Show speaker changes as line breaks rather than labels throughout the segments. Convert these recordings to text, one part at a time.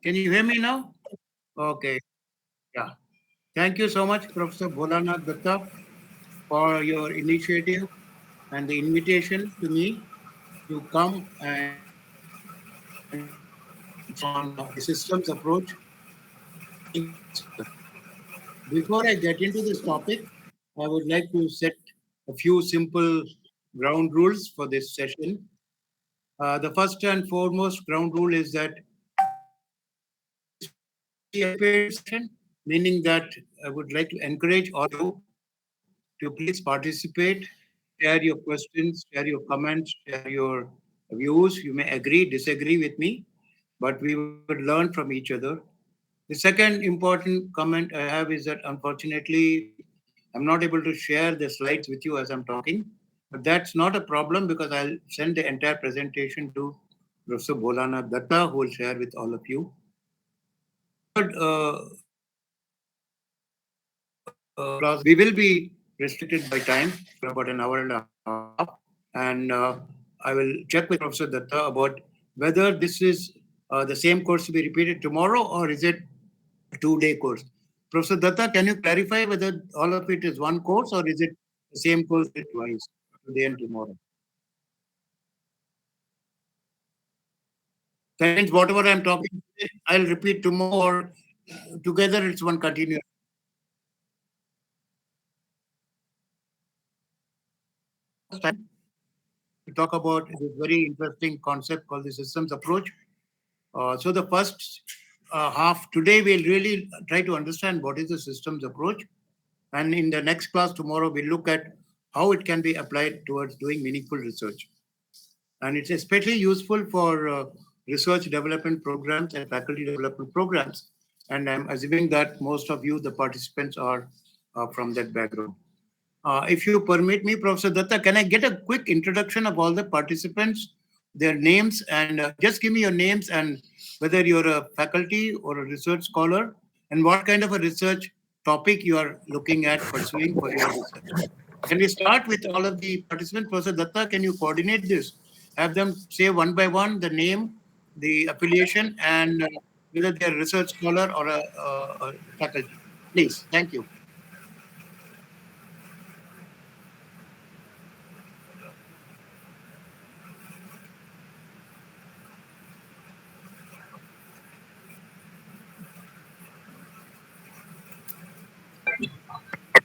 Can you hear me now? Okay. Yeah. Thank you so much, Professor Bholanath Datta, for your initiative and the invitation to me to come and on the systems approach. Before I get into this topic, I would like to set a few simple ground rules for this session. The first and foremost ground rule is that session, meaning that I would like to encourage all of you to please participate, share your questions, share your comments, share your views. You may agree, disagree with me, but we would learn from each other. The second important comment I have is that unfortunately, I'm not able to share the slides with you as I'm talking, but that's not a problem because I'll send the entire presentation to Professor Bholana Datta, who will share with all of you. Class, we will be restricted by time for about an hour and a half, and I will check with Professor Datta about whether this is the same course to be repeated tomorrow or is it a 2-day course. Professor Datta, can you clarify whether all of it is one course or is it the same course twice, today and tomorrow? That means whatever I'm talking, I'll repeat tomorrow or together it's one continuous. Time to talk about this very interesting concept called the systems approach. So the first half today, we'll really try to understand what is the systems approach. And in the next class tomorrow, we'll look at how it can be applied towards doing meaningful research. And it's especially useful for research development programs and faculty development programs. And I'm assuming that most of you, the participants, are from that background. If you permit me, Professor Datta, can I get a quick introduction of all the participants, their names, and just give me your names and whether you're a faculty or a research scholar, and what kind of a research topic you are looking at pursuing for your research. Can we start with all of the participants? Professor Datta, can you coordinate this? Have them say one by one the name, the affiliation, and whether they're a research scholar or a faculty. Please, thank you.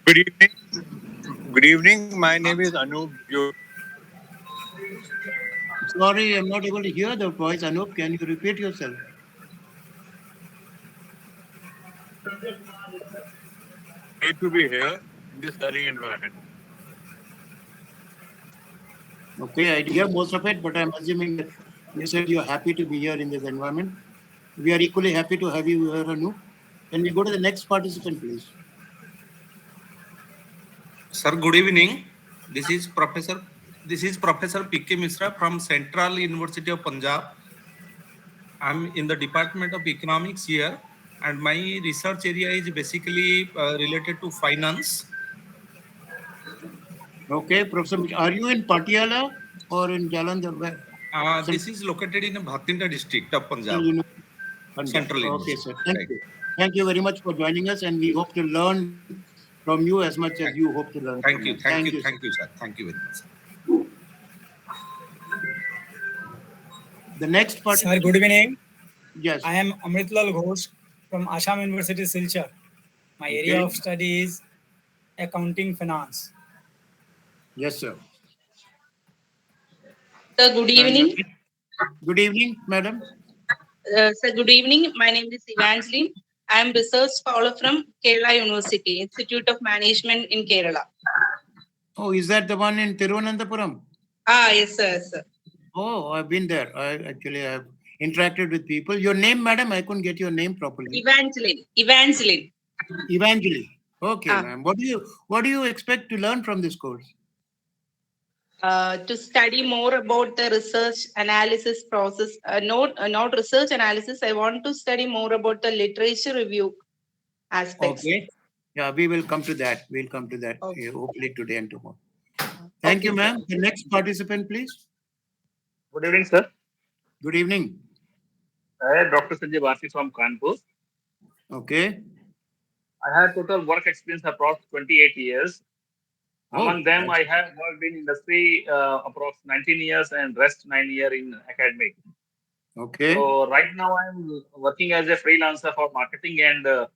Good evening. Good evening. My name is Anup.
Sorry, I'm not able to hear the voice. Anup, can you repeat yourself?
Great to be here in this learning environment.
Okay, I did hear most of it, but I'm assuming that you said you're happy to be here in this environment. We are equally happy to have you here, Anup. Can we go to the next participant, please?
Sir, good evening. This is Professor P.K. Misra from Central University of Punjab. I'm in the Department of Economics here, and my research area is basically related to finance.
Okay, Professor, are you in Patiala or in Jalandhar?
This is located in Bhatinda district of Punjab. Central
Okay,
University.
sir. Thank you. Thank you very much for joining us, and we hope to learn from you as much as you hope to learn
Thank
from
you.
us.
Thank you, sir. Thank you very much.
The next participant.
Sir, good evening.
Yes.
I am Amritlal Ghosh from Assam University, Silchar. My area of study is accounting finance.
Yes, sir.
Sir, good evening.
Good evening, madam.
Sir, good evening. My name is Evangeline. I am research scholar from Kerala University, Institute of Management in Kerala.
Oh, is that the one in Thiruvananthapuram?
Yes, sir. Yes, sir.
Oh, I've been there. I have interacted with people. Your name, madam? I couldn't get your name properly.
Evangeline.
Evangeline. Okay, ma'am. What do you expect to learn from this course?
To study more about the research analysis process. Not research analysis. I want to study more about the literature review aspects.
Okay. Yeah, we will come to that. We'll come to that hopefully today and tomorrow. Thank you, ma'am. The next participant, please.
Good evening, sir.
Good evening.
Dr. Sanjay Bharti from Kanpur.
Okay.
I have total work experience across 28 years. Among
Oh,
them, I
that's
have worked in industry approx 19 years and rest 9 years in academic.
okay.
So right now I'm working as a freelancer for marketing and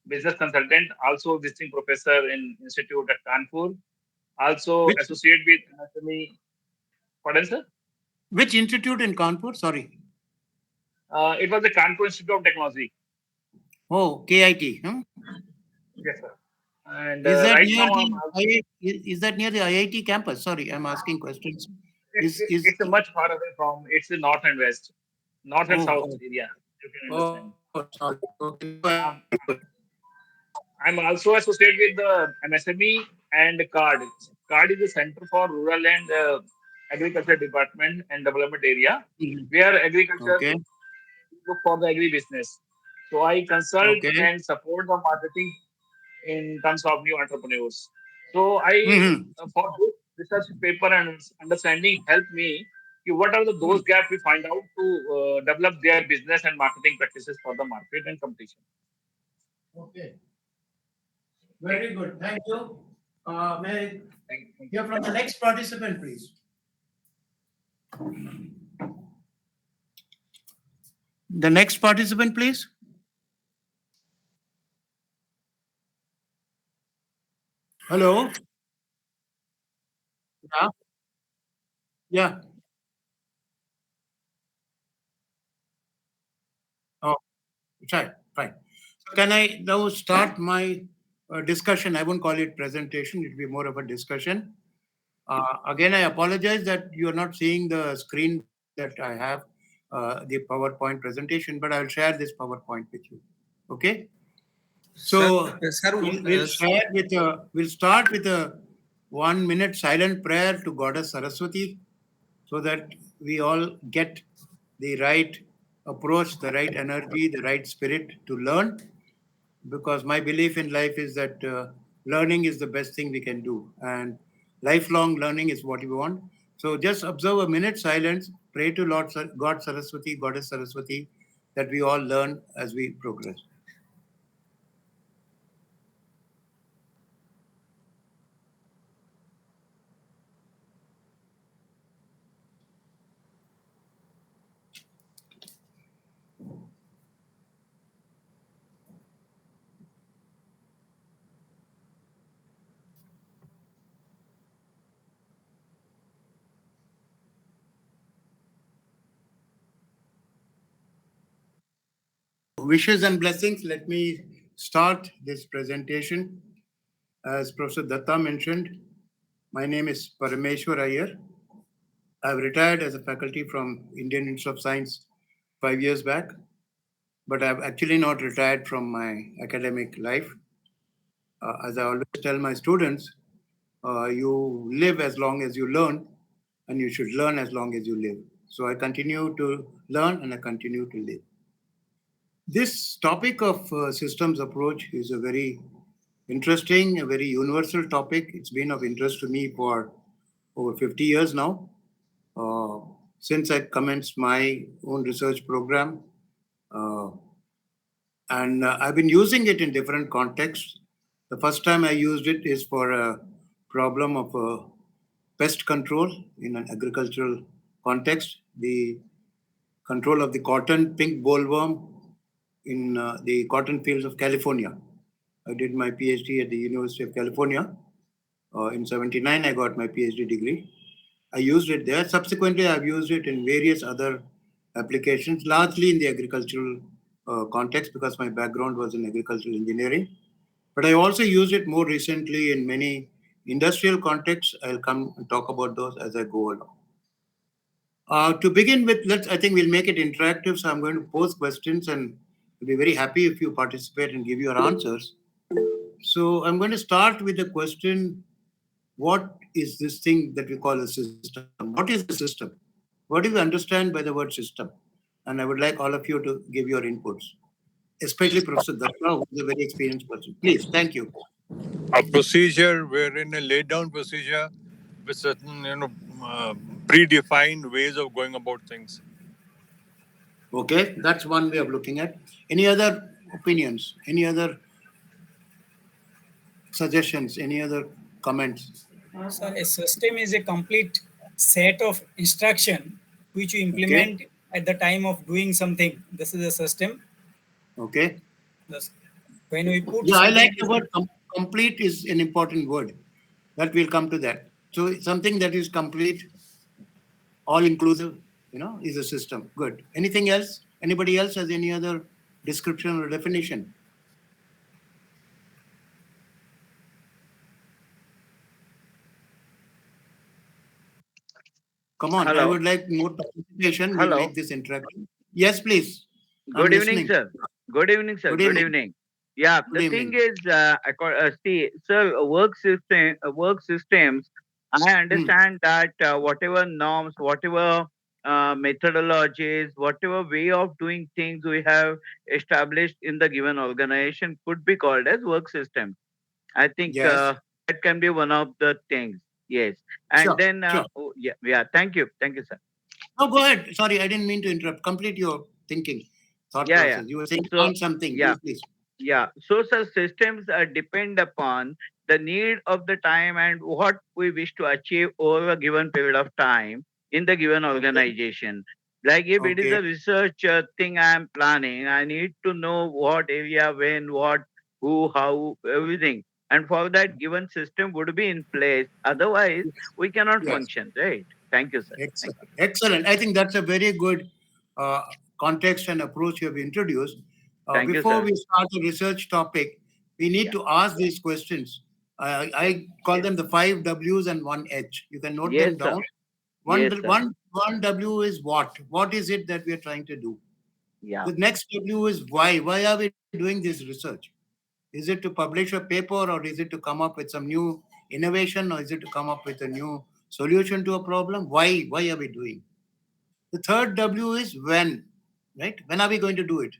business consultant, also visiting professor in institute at Kanpur, also
Which
associate with MSME. Pardon, sir?
which institute in Kanpur? Sorry.
It was the Kanpur Institute of Technology.
Oh, KIT. Huh?
Yes, sir. And
Is that
right
near
now I'm
the is that near the IIT campus? Sorry, I'm asking questions. Is
it's a much far away from. It's the north and west, north and south
oh
area. You can understand.
oh sorry. Okay.
Um, I'm also associated with the MSME and CARD. CARD is the Center for Rural and Agriculture Department and Development Area,
Mhm.
where agriculture
Okay.
look for the agri business. So I consult
Okay.
and support the marketing in terms of new entrepreneurs. So I,
Hmm.
for this research paper and understanding, help me. What are those gaps we find out to develop their business and marketing practices for the market and competition?
Okay.
Okay.
Very good. Thank you. May I
Thank
hear
you.
from the next participant, please? The next participant, please. Hello. Yeah. Yeah. Oh, fine. Fine. So can I now start my discussion? I won't call it presentation. It will be more of a discussion. Again, I apologize that you are not seeing the screen that I have, the PowerPoint presentation, but I'll share this PowerPoint with you. Okay.
Sir,
So we'll start with a 1 minute silent prayer to Goddess Saraswati, so that we all get the right approach, the right energy, the right spirit to learn. Because my belief in life is that learning is the best thing we can do, and lifelong learning is what we want. So just observe a minute silence, pray to God Saraswati, Goddess Saraswati, that we all learn as we progress. Wishes and blessings. Let me start this presentation. As Professor Datta mentioned, my name is Parameshwar Iyer. I've retired as a faculty from Indian Institute of Science 5 years back, but I've actually not retired from my academic life. As I always tell my students, you live as long as you learn, and you should learn as long as you live. So I continue to learn and I continue to live. This topic of systems approach is a very interesting, a very universal topic. It's been of interest to me for over 50 years now. Uh, since I commenced my own research program, uh, and I've been using it in different contexts. The first time I used it is for a problem of pest control in an agricultural context. The control of the cotton pink bollworm in the cotton fields of California. I did my PhD at the University of California. In 79, I got my PhD degree. I used it there. Subsequently, I've used it in various other applications, largely in the agricultural context because my background was in agricultural engineering. But I also used it more recently in many industrial contexts. I'll come and talk about those as I go along. To begin with, I think we'll make it interactive. So I'm going to pose questions and I'll be very happy if you participate and give your answers. So I'm going to start with the question, what is this thing that we call a system? What is a system? What do we understand by the word system? And I would like all of you to give your inputs, especially Professor Datta, who is a very experienced person. Please, thank you.
A procedure wherein a laid down procedure with certain predefined ways of going about things.
Okay, that's one way of looking at. Any other opinions? Any other suggestions? Any other comments?
Sir, a system is a complete set of instruction which you
Okay,
implement at the time of doing something. This is a system.
okay.
Thus, when we put
Yeah, I
something,
like the word complete is an important word. That we'll come to that. So something that is complete, all inclusive, is a system. Good. Anything else? Anybody else has any other description or definition? Come on, I
Hello.
would like more participation. We'll
Hello.
make this interactive. Yes, please. I'm
Good evening,
listening.
sir. Good evening, sir.
Good
Good
evening.
evening. Yeah,
Good
the thing
evening.
is, see, sir, work systems. I
Hmm.
understand that whatever norms, whatever methodologies, whatever way of doing things we have established in the given organization could be called as work system. I think
Yes.
that can be one of the things. Yes, and
Sure.
then
Sure.
oh, yeah, yeah. Thank you, sir.
No, go ahead. Sorry, I didn't mean to interrupt. Complete your thinking, thought
Yeah, yeah.
process. You were saying
So
find something.
yeah.
Please, please.
Yeah, social systems depend upon the need of the time and what we wish to achieve over a given period of time in the given
Okay.
organization. Like if it is
Okay.
a research thing I am planning, I need to know what area, when, what, who, how, everything. And for that, given system would be in place. Otherwise, we cannot
Yes.
function, right? Thank you, sir. Thank
Excellent.
you.
Excellent. I think that's a very good uh, context and approach you have introduced.
Thank you,
Before
sir.
we start the research topic, we need
Yeah.
to ask these questions. I call
Yes.
them the five W's and one H. You can note
Yes,
them
sir.
down.
Yes, sir.
One W is what? What is it that we are trying to do?
Yeah.
The next W is why. Why are we doing this research? Is it to publish a paper, or is it to come up with some new innovation, or is it to come up with a new solution to a problem? Why? Why are we doing? The third W is when, right? When are we going to do it?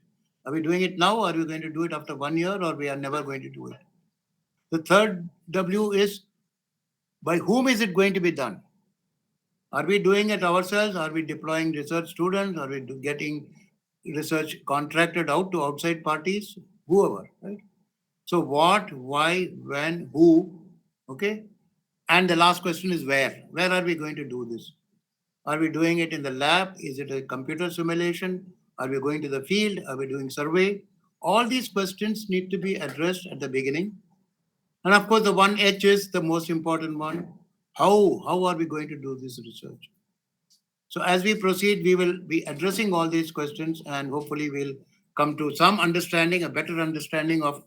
Are we doing it now? Are we going to do it after 1 year, or we are never going to do it? The third W is by whom is it going to be done? Are we doing it ourselves? Are we deploying research students? Are we getting research contracted out to outside parties? Whoever, right? So what, why, when, who, okay? And the last question is where? Where are we going to do this? Are we doing it in the lab? Is it a computer simulation? Are we going to the field? Are we doing survey? All these questions need to be addressed at the beginning. And of course, the one H is the most important one. How are we going to do this research? So as we proceed, we will be addressing all these questions and hopefully we'll come to some understanding, a better understanding of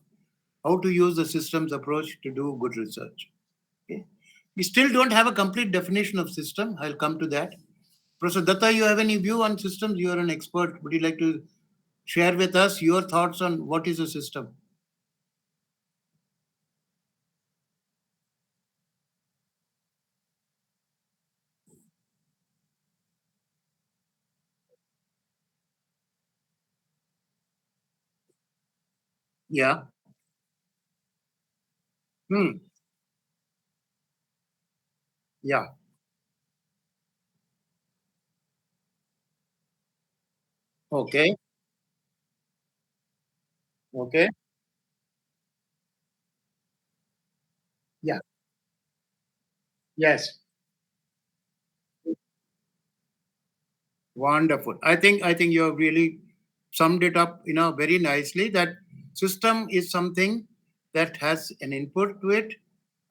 how to use the systems approach to do good research. Okay. We still don't have a complete definition of system. I'll come to that. Professor Datta, you have any view on systems? You are an expert. Would you like to share with us your thoughts on what is a system? Yeah. Hmm. Yeah. Okay. Okay. Yeah. Yes. Wonderful. I think you have really summed it up, very nicely. That system is something that has an input to it,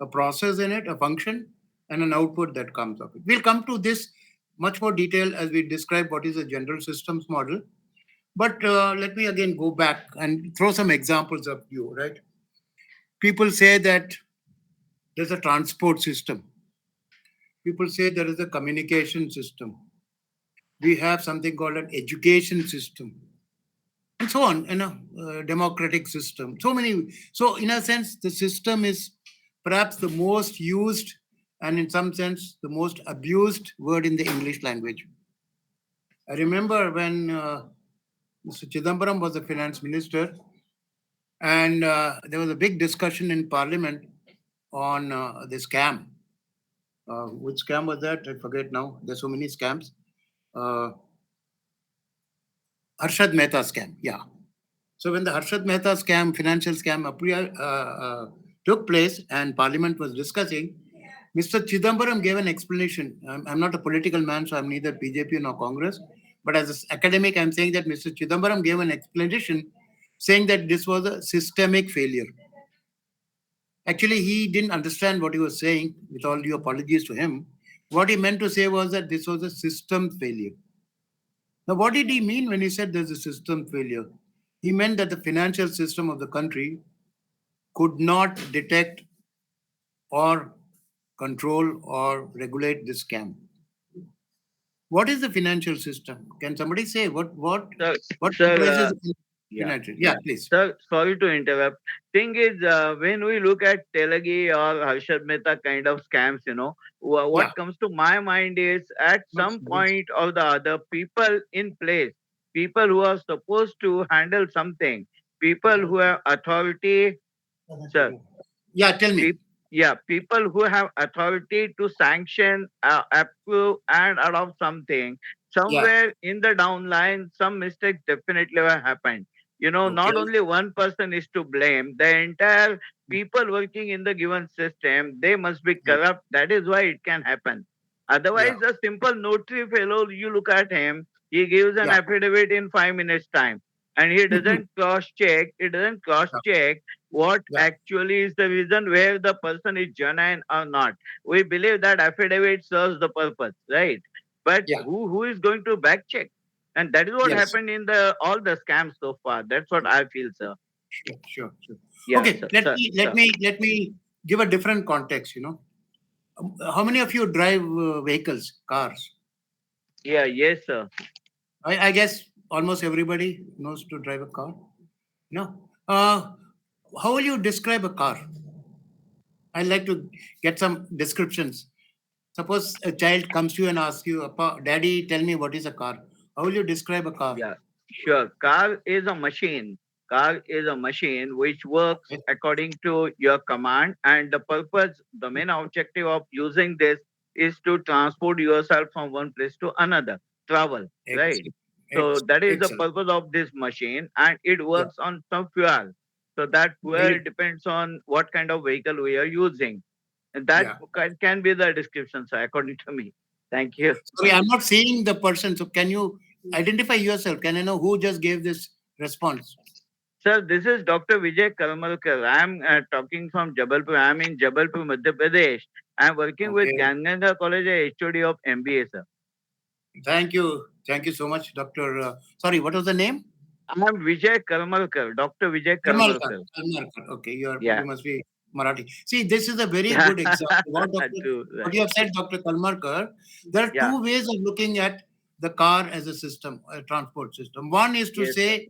a process in it, a function, and an output that comes of it. We'll come to this much more detail as we describe what is a general systems model. But let me again go back and throw some examples of you. Right? People say that there's a transport system. People say there is a communication system. We have something called an education system and so on, democratic system. So many. So, in a sense, the system is perhaps the most used and, in some sense, the most abused word in the English language. I remember when Mr. Chidambaram was the finance minister, and there was a big discussion in Parliament on the scam. Which scam was that? I forget now. There's so many scams. Uh, Harshad Mehta scam. Yeah. So when the Harshad Mehta scam, financial scam took place and Parliament was discussing, Mr. Chidambaram gave an explanation. I'm not a political man, so I'm neither BJP nor Congress. But as an academic, I'm saying that Mr. Chidambaram gave an explanation saying that this was a systemic failure. Actually, he didn't understand what he was saying, with all due apologies to him. What he meant to say was that this was a system failure. Now, what did he mean when he said there's a system failure? He meant that the financial system of the country could not detect or control or regulate this scam. What is the financial system? Can somebody say
Sir,
what
sir,
comprises the
yeah,
financial? Yeah,
yeah.
please.
Sir, sorry to interrupt. Thing is, when we look at Telagi or Harshad Mehta kind of scams,
Yeah.
what comes to my mind is at some point or the other, people in place, people who are supposed to handle something, people who have authority, sir,
Yeah, tell me.
yeah, people who have authority to sanction, approve, and adopt something.
Yeah.
Somewhere in the downline, some mistakes definitely have happened.
Okay.
Not only one person is to blame. The entire people working in the given system, they must be
Yeah.
corrupt. That is why it can happen.
Yeah.
Otherwise, a simple notary fellow, you look at him, he gives an
Yeah.
affidavit in 5 minutes time, and he doesn't cross check. He doesn't cross check what
Yeah.
actually is the reason where the person is genuine or not. We believe that affidavit serves the purpose, right? But
Yeah.
who is going to back check? And that is what
Yes.
happened in the all the scams so far. That's what I feel, sir.
Sure.
Yeah,
Okay,
sir, sir, sir.
let me give a different context. How many of you drive vehicles, cars?
Yeah, yes, sir.
I guess almost everybody knows to drive a car. No. How will you describe a car? I'd like to get some descriptions. Suppose a child comes to you and asks you, Daddy, tell me what is a car. How will you describe a car?
Yeah, sure. Car is a machine. Car is a machine which works
Okay.
according to your command, and the purpose, the main objective of using this is to transport yourself from one place to another, travel, right?
Excellent.
So that is the
Excellent.
purpose of this machine, and it
Yeah.
works on some fuel. So that fuel
Very.
depends on what kind of vehicle we are using. And that
Yeah.
can be the description, sir, according to me. Thank you.
Sorry, I'm not seeing the person. So can you identify yourself? Can I know who just gave this response?
Sir, this is Dr. Vijay Kalmalkar. I am talking from Jabalpur. I am in Jabalpur, Madhya Pradesh. I am working with
Okay.
Ganga College, a HOD of MBA, sir.
Thank you. Thank you so much, Dr. Sorry, what was the name?
I am Vijay Kalmalkar, Dr. Vijay
Karmalkar.
Kalmalkar.
Karmalkar. Okay, you
Yeah.
must be Marathi. See, this is a very good example.
True,
What
right.
you have said, Dr. Kalmarkar, there are
Yeah.
two ways of looking at the car as a system, a transport system. One is to
Yes, sir.
say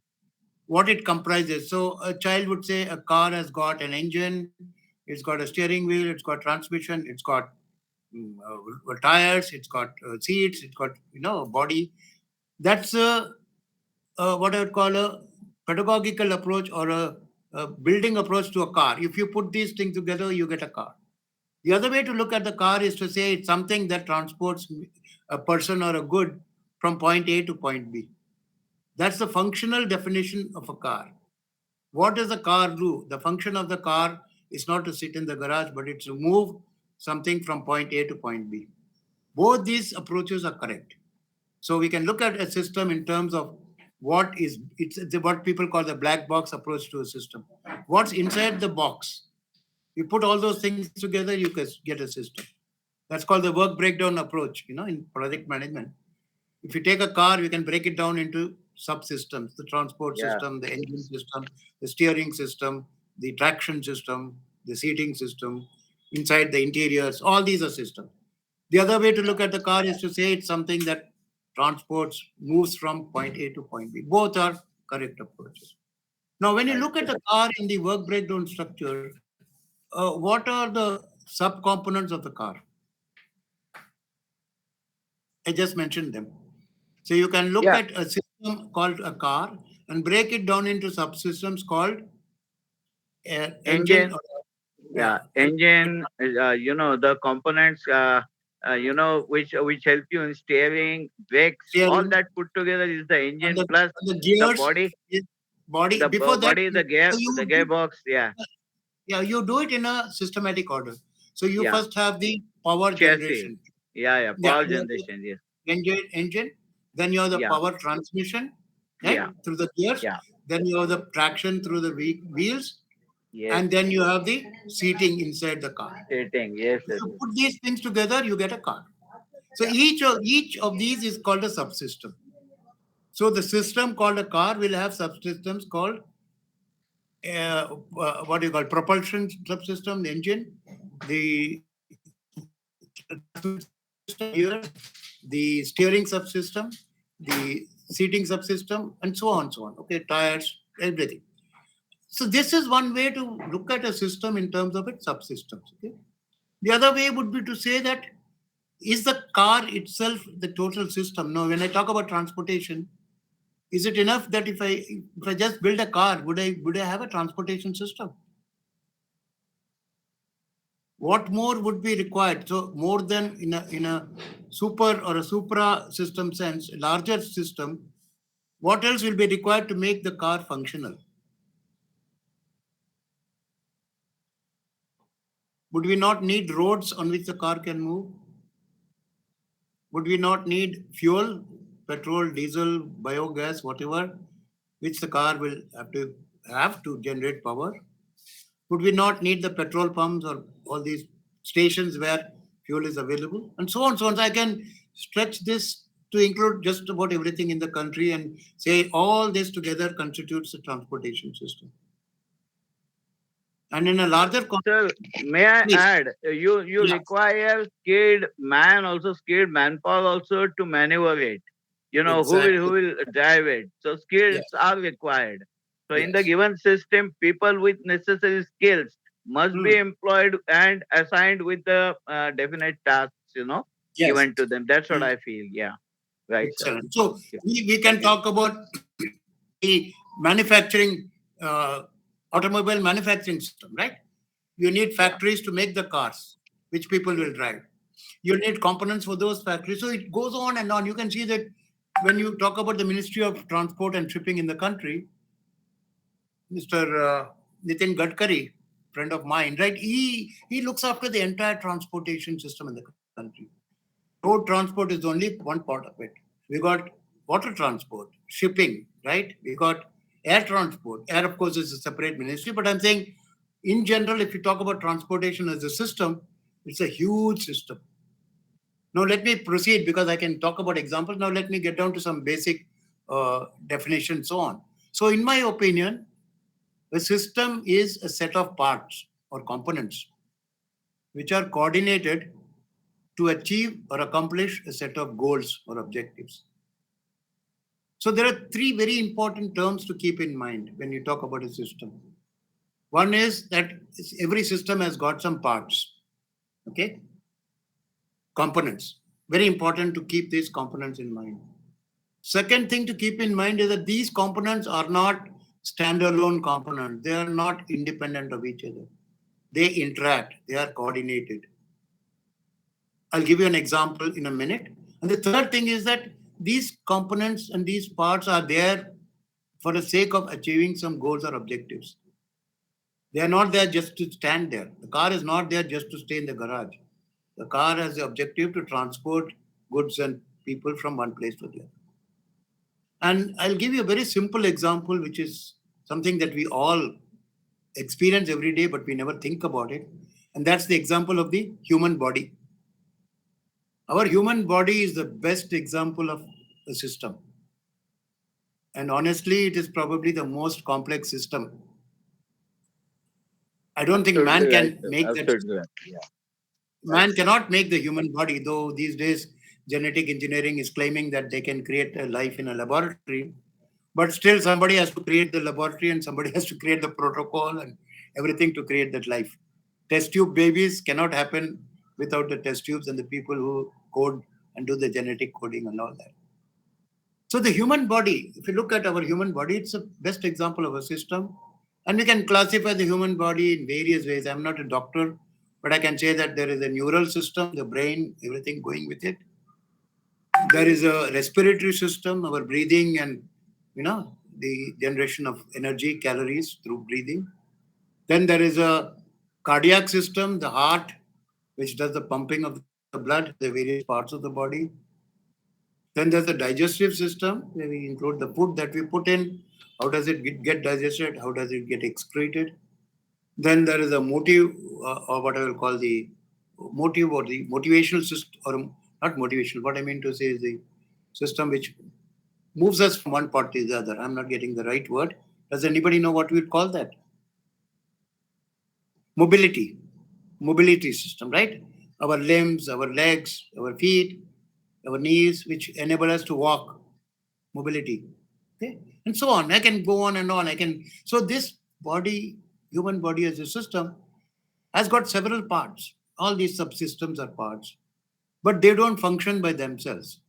what it comprises. So a child would say a car has got an engine, it's got a steering wheel, it's got transmission, it's got tires, it's got seats, it's got a body. That's what I would call a pedagogical approach or a building approach to a car. If you put these things together, you get a car. The other way to look at the car is to say it's something that transports a person or a good from point A to point B. That's the functional definition of a car. What does the car do? The function of the car is not to sit in the garage, but it's to move something from point A to point B. Both these approaches are correct. So we can look at a system in terms of it's what people call the black box approach to a system. What's inside the box? You put all those things together, you can get a system. That's called the work breakdown approach, in project management. If you take a car, we can break it down into subsystems: the transport
Yeah.
system, the engine system, the steering system, the traction system, the seating system, inside the interiors. All these are systems. The other way to look at the car is to say it's something that transports, moves from point A to point B. Both are correct approaches. Now, when you
Right.
look at the car in the work breakdown structure, what are the subcomponents of the car? I just mentioned them. So you can look
Yeah.
at a system called a car and break it down into subsystems called engine.
Engine.
Yeah,
Yeah. Engine, the components. which help you in steering, brakes, all
Steering
that put together is the engine plus
and the
the
gears,
body,
is body. Before that,
body,
so
the
you do,
gearbox. Yeah,
yeah, you do it in a systematic order. So you
yeah,
first have the power
chassis.
generation.
Yeah, yeah,
Yeah,
power
you have the
generation. Yes,
engine, then you have the
yeah,
power transmission,
yeah,
right, through the gears.
yeah.
Then you have the traction through the wheels,
Yes,
and then you have the seating inside the car.
sitting. Yes,
If
yes,
you
yes.
put these things together, you get a car. So
Yeah.
each of these is called a subsystem. So the system called a car will have subsystems called what do you call propulsion subsystem, the engine, the transmission system, the gears, the steering subsystem, the seating subsystem, and so on, so on. Okay, tires, everything. So this is one way to look at a system in terms of its subsystems. Okay. The other way would be to say that is the car itself the total system? No, when I talk about transportation, is it enough that if I just build a car, would I have a transportation system? What more would be required? So more than in a super or a supra system sense, a larger system, what else will be required to make the car functional? Would we not need roads on which the car can move? Would we not need fuel, petrol, diesel, biogas, whatever, which the car will have to generate power? Would we not need the petrol pumps or all these stations where fuel is available? And so on, so on. So I can stretch this to include just about everything in the country and say all this together constitutes a transportation system. And in a larger
Sir, may I
please,
add, you
yeah,
require skilled man also, skilled manpower also to maneuver it. Who
exactly.
will drive it? So skills
Yes,
are required. So in the
yes.
given system, people with necessary skills must be
Hmm.
employed and assigned with the definite tasks,
Yes.
given to them. That's what
Hmm.
I feel. Yeah. Right, sir.
Excellent. So
Yeah.
we can talk about the manufacturing, automobile manufacturing system, right? You need
Yeah.
factories to make the cars, which people will drive. You need components for those factories. So it goes on and on. You can see that when you talk about the Ministry of Transport and Shipping in the country, Mr. Nitin Gadkari, friend of mine, right? He looks after the entire transportation system in the country. Road transport is only one part of it. We got water transport, shipping, right? We got air transport. Air, of course, is a separate ministry, but I'm saying in general, if you talk about transportation as a system, it's a huge system. Now, let me proceed because I can talk about examples. Now, let me get down to some basic definition, so on. So, in my opinion, a system is a set of parts or components which are coordinated to achieve or accomplish a set of goals or objectives. So there are three very important terms to keep in mind when you talk about a system. One is that every system has got some parts, okay, components. Very important to keep these components in mind. Second thing to keep in mind is that these components are not standalone components. They are not independent of each other. They interact. They are coordinated. I'll give you an example in a minute. And the third thing is that these components and these parts are there for the sake of achieving some goals or objectives. They are not there just to stand there. The car is not there just to stay in the garage. The car has the objective to transport goods and people from one place to the other. And I'll give you a very simple example, which is something that we all experience every day, but we never think about it. And that's the example of the human body. Our human body is the best example of a system. And honestly, it is probably the most complex system. I don't think
Absolutely
man
right,
can
sir.
make that.
Absolutely right. Yeah.
Man cannot make the human body, though these days genetic engineering is claiming that they can create a life in a laboratory. But still, somebody has to create the laboratory and somebody has to create the protocol and everything to create that life. Test tube babies cannot happen without the test tubes and the people who code and do the genetic coding and all that. So the human body, if you look at our human body, it's the best example of a system. And we can classify the human body in various ways. I'm not a doctor but I can say that there is a neural system, the brain, everything going with it. There is a respiratory system, our breathing and the generation of energy, calories through breathing. Then there is a cardiac system, the heart, which does the pumping of the blood, the various parts of the body. Then there's the digestive system, where we include the food that we put in. How does it get digested? How does it get excreted? Then there is a motive, or what I will call the motive or the motivational system, or not motivational. What I mean to say is the system which moves us from one part to the other. I'm not getting the right word. Does anybody know what we would call that? Mobility. Mobility system, right? Our limbs, our legs, our feet, our knees, which enable us to walk. Mobility. Okay? And so on. I can go on and on. So this body, human body as a system, has got several parts. All these subsystems are parts, but they don't function by themselves.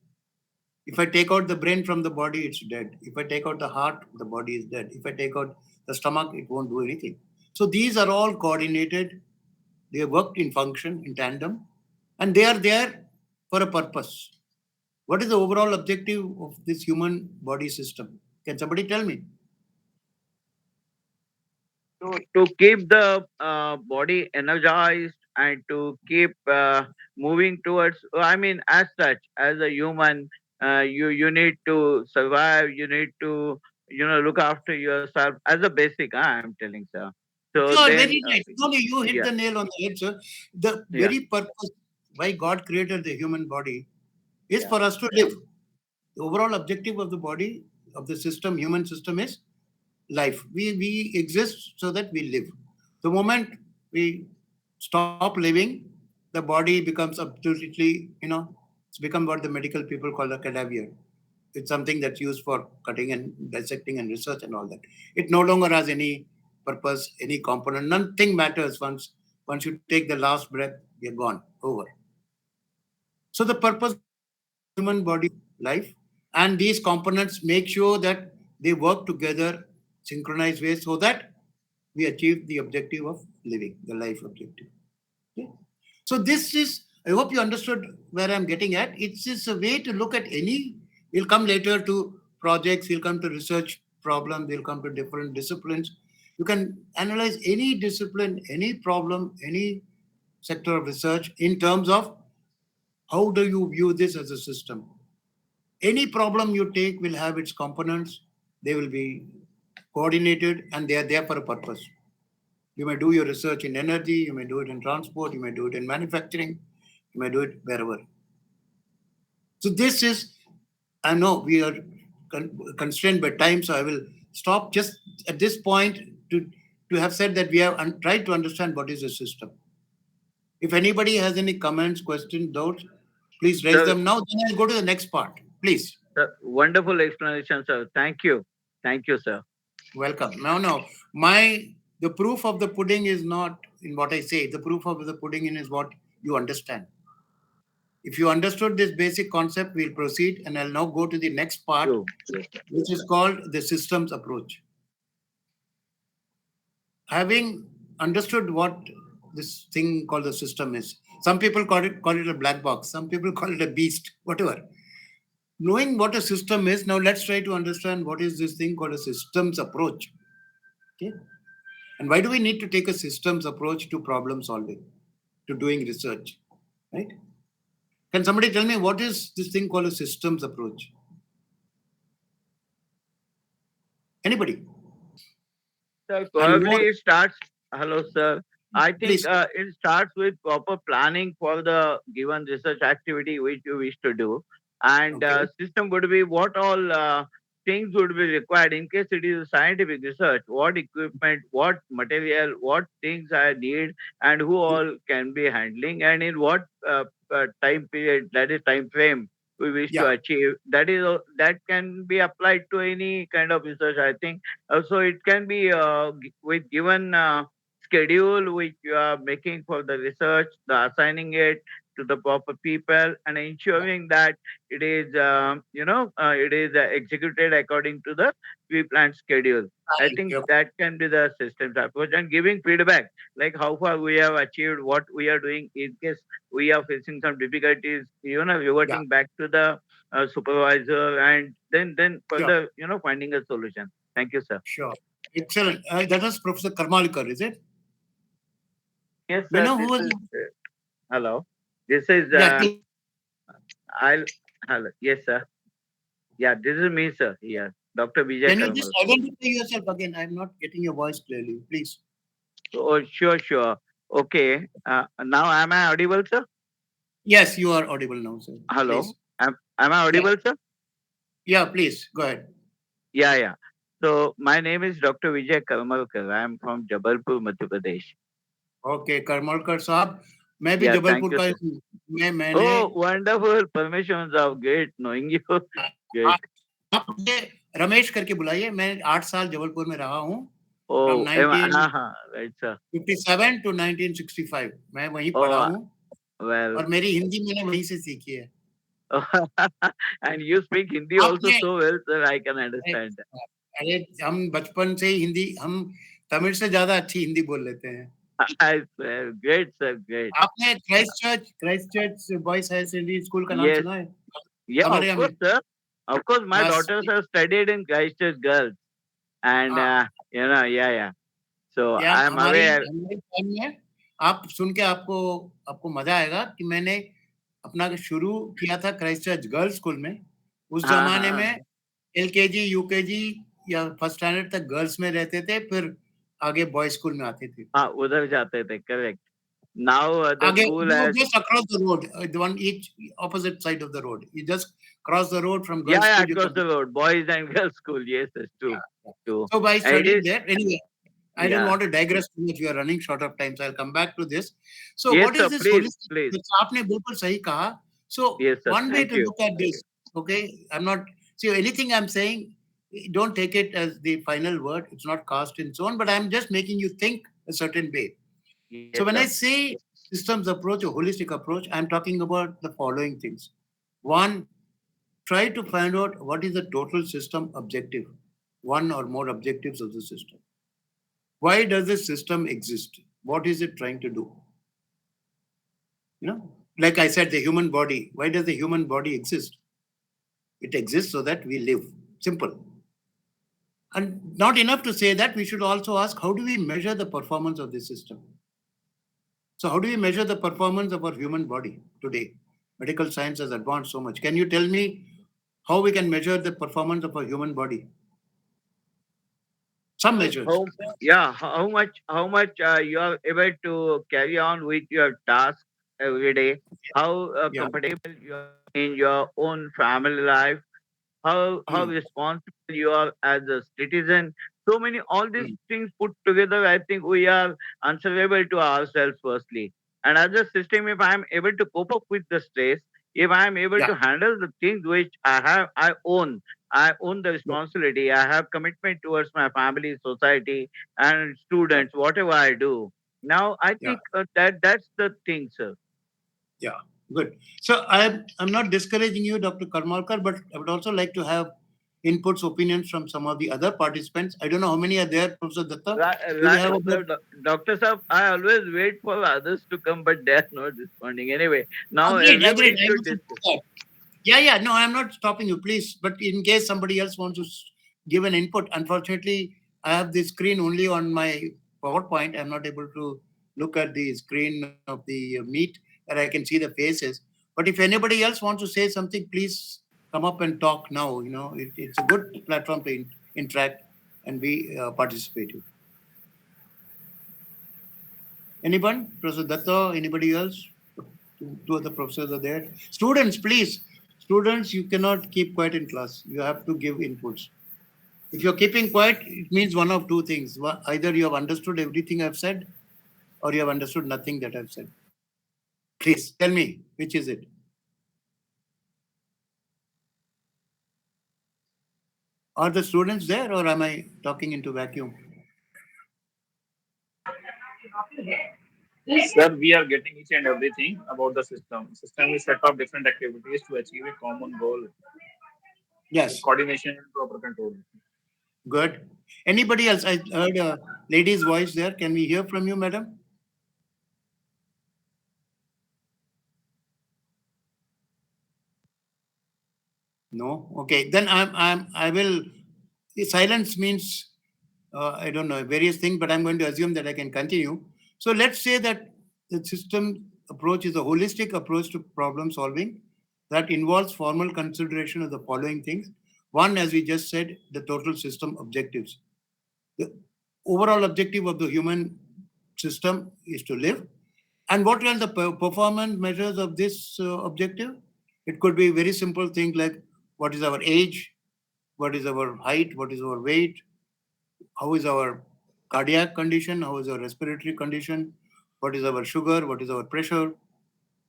If I take out the brain from the body, it's dead. If I take out the heart, the body is dead. If I take out the stomach, it won't do anything. So these are all coordinated. They work in function, in tandem, and they are there for a purpose. What is the overall objective of this human body system? Can somebody tell me?
To keep the body energized and to keep moving towards, I mean, as such, as a human, you need to survive, you need to look after yourself as a basic, I'm telling, sir. So
You are
then
very right. No, no, you hit
yeah,
the nail on the head, sir. The
yeah,
very purpose why God created the human body is
yeah,
for us to live. The overall objective of the body, of the system, human system, is life. We exist so that we live. The moment we stop living, the body becomes absolutely, it's become what the medical people call a cadaver. It's something that's used for cutting and dissecting and research and all that. It no longer has any purpose, any component. Nothing matters once you take the last breath, you're gone, over. So the purpose of the human body is life, and these components make sure that they work together, synchronized ways, so that we achieve the objective of living, the life objective. Okay? So this is, I hope you understood where I'm getting at. It's just a way to look at any, we'll come later to projects, we'll come to research problems, we'll come to different disciplines. You can analyze any discipline, any problem, any sector of research in terms of how do you view this as a system. Any problem you take will have its components, they will be coordinated, and they are there for a purpose. You may do your research in energy, you may do it in transport, you may do it in manufacturing, you may do it wherever. So this is, I know we are constrained by time, so I will stop just at this point to have said that we have tried to understand what is the system. If anybody has any comments, questions, doubts, please raise
sir,
them now. Then I'll go to the next part. Please.
sir, wonderful explanation, sir. Thank you, sir.
Welcome. No. The proof of the pudding is not in what I say. The proof of the pudding in is what you understand. If you understood this basic concept, we'll proceed, and I'll now go to the next part,
True, true, sir.
which is called the systems approach. Having understood what this thing called the system is, some people call it a black box, some people call it a beast, whatever. Knowing what a system is, now let's try to understand what is this thing called a systems approach. Okay? And why do we need to take a systems approach to problem solving, to doing research? Right? Can somebody tell me what is this thing called a systems approach? Anybody?
Sir,
And more,
probably it starts. Hello, sir. I think
please.
it starts with proper planning for the given research activity which you wish to do, and
Okay.
system would be what all things would be required in case it is a scientific research. What equipment, what material, what things I need, and who all can be handling, and in what time period, that is time frame we wish to
Yeah.
achieve. That can be applied to any kind of research. I think so it can be with given schedule which you are making for the research, the assigning it to the proper people, and ensuring that it is, it is executed according to the pre-planned schedule. I think
Yep.
that can be the systems approach, and giving feedback like how far we have achieved, what we are doing in case we are facing some difficulties,
Yeah,
reverting back to the supervisor, and then
sure,
further, finding a solution. Thank you, sir.
sure. Excellent. That was Professor Karmalkar, is it?
Yes,
You
sir.
know
This
who was?
is hello. This is
Yeah, please.
I'll hello. Yes, sir. Yeah, this is me, sir. Yes, Dr. Vijay
Can you just
Karmal.
identify yourself again? I'm not getting your voice clearly. Please.
Oh, sure, sure. Okay. Now am I audible, sir?
Yes, you are audible now, sir.
Hello.
Please.
Am I
Yeah,
audible, sir?
yeah. Please go ahead.
Yeah, yeah. So my name is Dr. Vijay Karmalkar. I am from Jabalpur, Madhya Pradesh.
Okay, Karmalkar साहब, मैं भी
Yeah, thank
Jabalpur
you,
का ही
sir.
हूँ। मैंने
Oh, wonderful. Permissions of great knowing you. Great.
आप आप मुझे रमेश करके बुलाइए। मैं 8 साल जबलपुर में रहा हूँ, from
Oh, right, sir.
1957 to 1965 मैं वहीं पढ़ा
Oh,
हूँ
well.
और मेरी हिंदी मैंने वहीं से सीखी है।
And you speak Hindi also
आपने
so well, sir. I can
अरे
understand.
अरे, हम बचपन से ही हिंदी हम तमिल से ज़्यादा अच्छी हिंदी बोल लेते हैं।
I swear. Great, sir. Great.
आपने Christ Church boys higher secondary school का नाम
Yes.
सुना है?
Yeah, of
खबरिया
course,
में?
sir. Of course, my
बस
daughters have studied in Christchurch Girls. And,
हाँ,
yeah, yeah. So
या
I'm
हमारी
aware.
हमारे टाइम में आप सुन के आपको आपको मजा आएगा कि मैंने अपना शुरू किया था क्राइस्ट चर्च गर्ल्स स्कूल में। उस
हाँ,
जमाने
हाँ,
में एलकेजी, यूकेजी या फर्स्ट स्टैंडर्ड तक गर्ल्स में रहते थे, फिर आगे बॉयज स्कूल में आते थे।
हाँ, उधर जाते थे, correct. Now the
आगे
school
you
has,
just across the road, the one each opposite side of the road. You just cross the road from
yeah,
girls
yeah,
school, you
across
come.
the road, boys and girls school. Yes, that's true.
Yeah.
True.
So I
And it
studied
is,
there. Anyway, I don't
yeah.
want to digress too much. We are running short of time, so I'll come back to this. So
Yes,
what
sir.
is this
Please,
holistic?
please.
Which आपने बिल्कुल सही कहा. So
Yes, sir.
one way
Thank
to
you.
look at this, okay, I'm not, see anything I'm saying, don't take it as the final word. It's not cast in stone, but I'm just making you think a certain way.
Yes,
So when
sir.
I say systems approach or holistic approach, I'm talking about the following things. One, try to find out what is the total system objective, one or more objectives of the system. Why does this system exist? What is it trying to do? Like I said, the human body. Why does the human body exist? It exists so that we live. Simple. And not enough to say that, we should also ask, how do we measure the performance of this system? So how do we measure the performance of our human body today? Medical science has advanced so much. Can you tell me how we can measure the performance of our human body? Some measures.
How, yeah, how much you are able to carry on with your task every day? How
Yeah.
comfortable you are in your own family life? How
Mm,
responsible you are as a citizen? So many all these
mm,
things put together, I think we are answerable to ourselves firstly. And as a system, if I am able to cope up with the stress, if I am able
yeah.
to handle the things which I own the
Yeah.
responsibility. I have commitment towards my family, society, and students. Whatever I do, now I
Yeah.
think that's the thing, sir.
Yeah, good. So I'm not discouraging you, Dr. Karmalkar, but I would also like to have inputs, opinions from some of the other participants. I don't know how many are there, Professor Datta. Do we have about?
Doctor Sahab, I always wait for others to come, but they're not responding. Anyway, now
Agreed,
everybody
agreed. I
should
also
discuss.
do that. Yeah, yeah. No, I'm not stopping you, please. But in case somebody else wants to give an input, unfortunately, I have the screen only on my PowerPoint. I'm not able to look at the screen of the meet where I can see the faces. But if anybody else wants to say something, please come up and talk now. It's a good platform to interact and be participative. Anyone? Professor Datta? Anybody else? Two other professors are there. Students, please. Students, you cannot keep quiet in class. You have to give inputs. If you're keeping quiet, it means one of two things. Either you have understood everything I've said, or you have understood nothing that I've said. Please tell me, which is it? Are the students there, or am I talking into vacuum?
Sir, we are getting each and everything about the system. System is set of different activities to achieve a common goal with
Yes,
coordination and proper control.
good. Anybody else? I heard a lady's voice there. Can we hear from you, madam? No. Okay. Then I will. Silence means I don't know various things, but I'm going to assume that I can continue. So let's say that the system approach is a holistic approach to problem solving that involves formal consideration of the following things. One, as we just said, the total system objectives. The overall objective of the human system is to live. And what are the performance measures of this objective? It could be very simple things like what is our age, what is our height, what is our weight, how is our cardiac condition, how is our respiratory condition, what is our sugar, what is our pressure,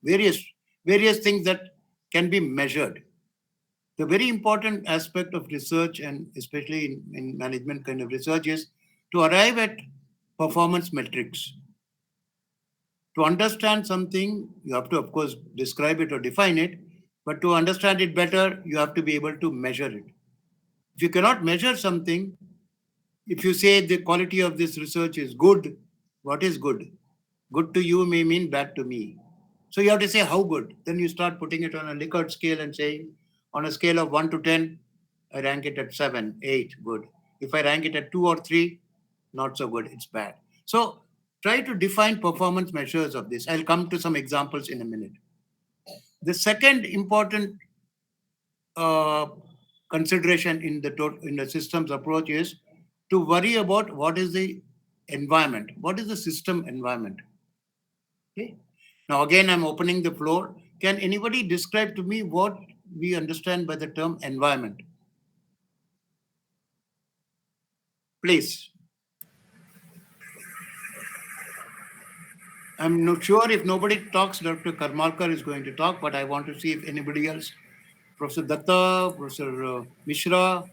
various various things that can be measured. The very important aspect of research, and especially in management kind of research, is to arrive at performance metrics. To understand something, you have to, of course, describe it or define it, but to understand it better, you have to be able to measure it. If you cannot measure something, if you say the quality of this research is good, what is good? Good to you may mean bad to me. So you have to say how good. Then you start putting it on a Likert scale and saying, on a scale of 1 to 10, I rank it at 7, 8, good. If I rank it at 2 or 3, not so good, it's bad. So try to define performance measures of this. I'll come to some examples in a minute. The second important uh, consideration in in the systems approach is to worry about what is the environment, what is the system environment. Okay. Now again, I'm opening the floor. Can anybody describe to me what we understand by the term environment? Please. I'm not sure if nobody talks, Dr. Karmalkar is going to talk, but I want to see if anybody else, Professor Datta, Professor Mishra,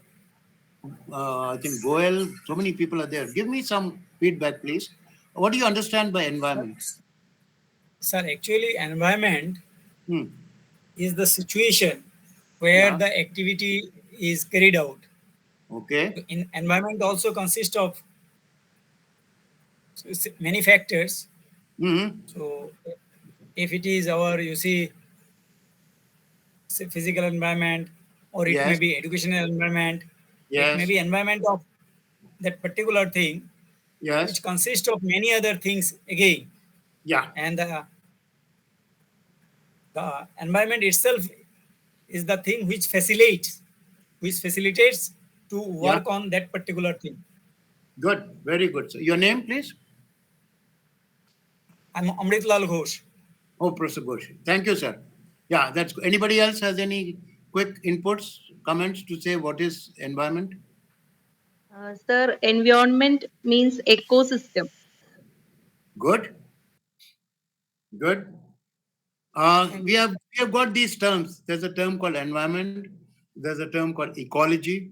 I think Goel, so many people are there. Give me some feedback, please. What do you understand by environment?
Sir, actually, environment
Hmm.
is the situation where
Yeah.
the activity is carried out.
Okay.
In environment also consists of many factors.
Hmm.
So if it is our, you see, physical environment, or it may
Yes.
be educational environment, it may
Yes.
be environment of that particular thing,
Yes.
which consists of many other things again.
Yeah.
And the environment itself is the thing which facilitates to
Yeah.
work on that particular thing.
Good. Very good. So your name, please?
I'm Amrit Lal Ghosh.
Oh, Professor Ghosh. Thank you, sir. Yeah, that's good. Anybody else has any quick inputs, comments to say what is environment?
Sir, environment means ecosystem.
Good. Good. We have got these terms. There's a term called environment. There's a term called ecology.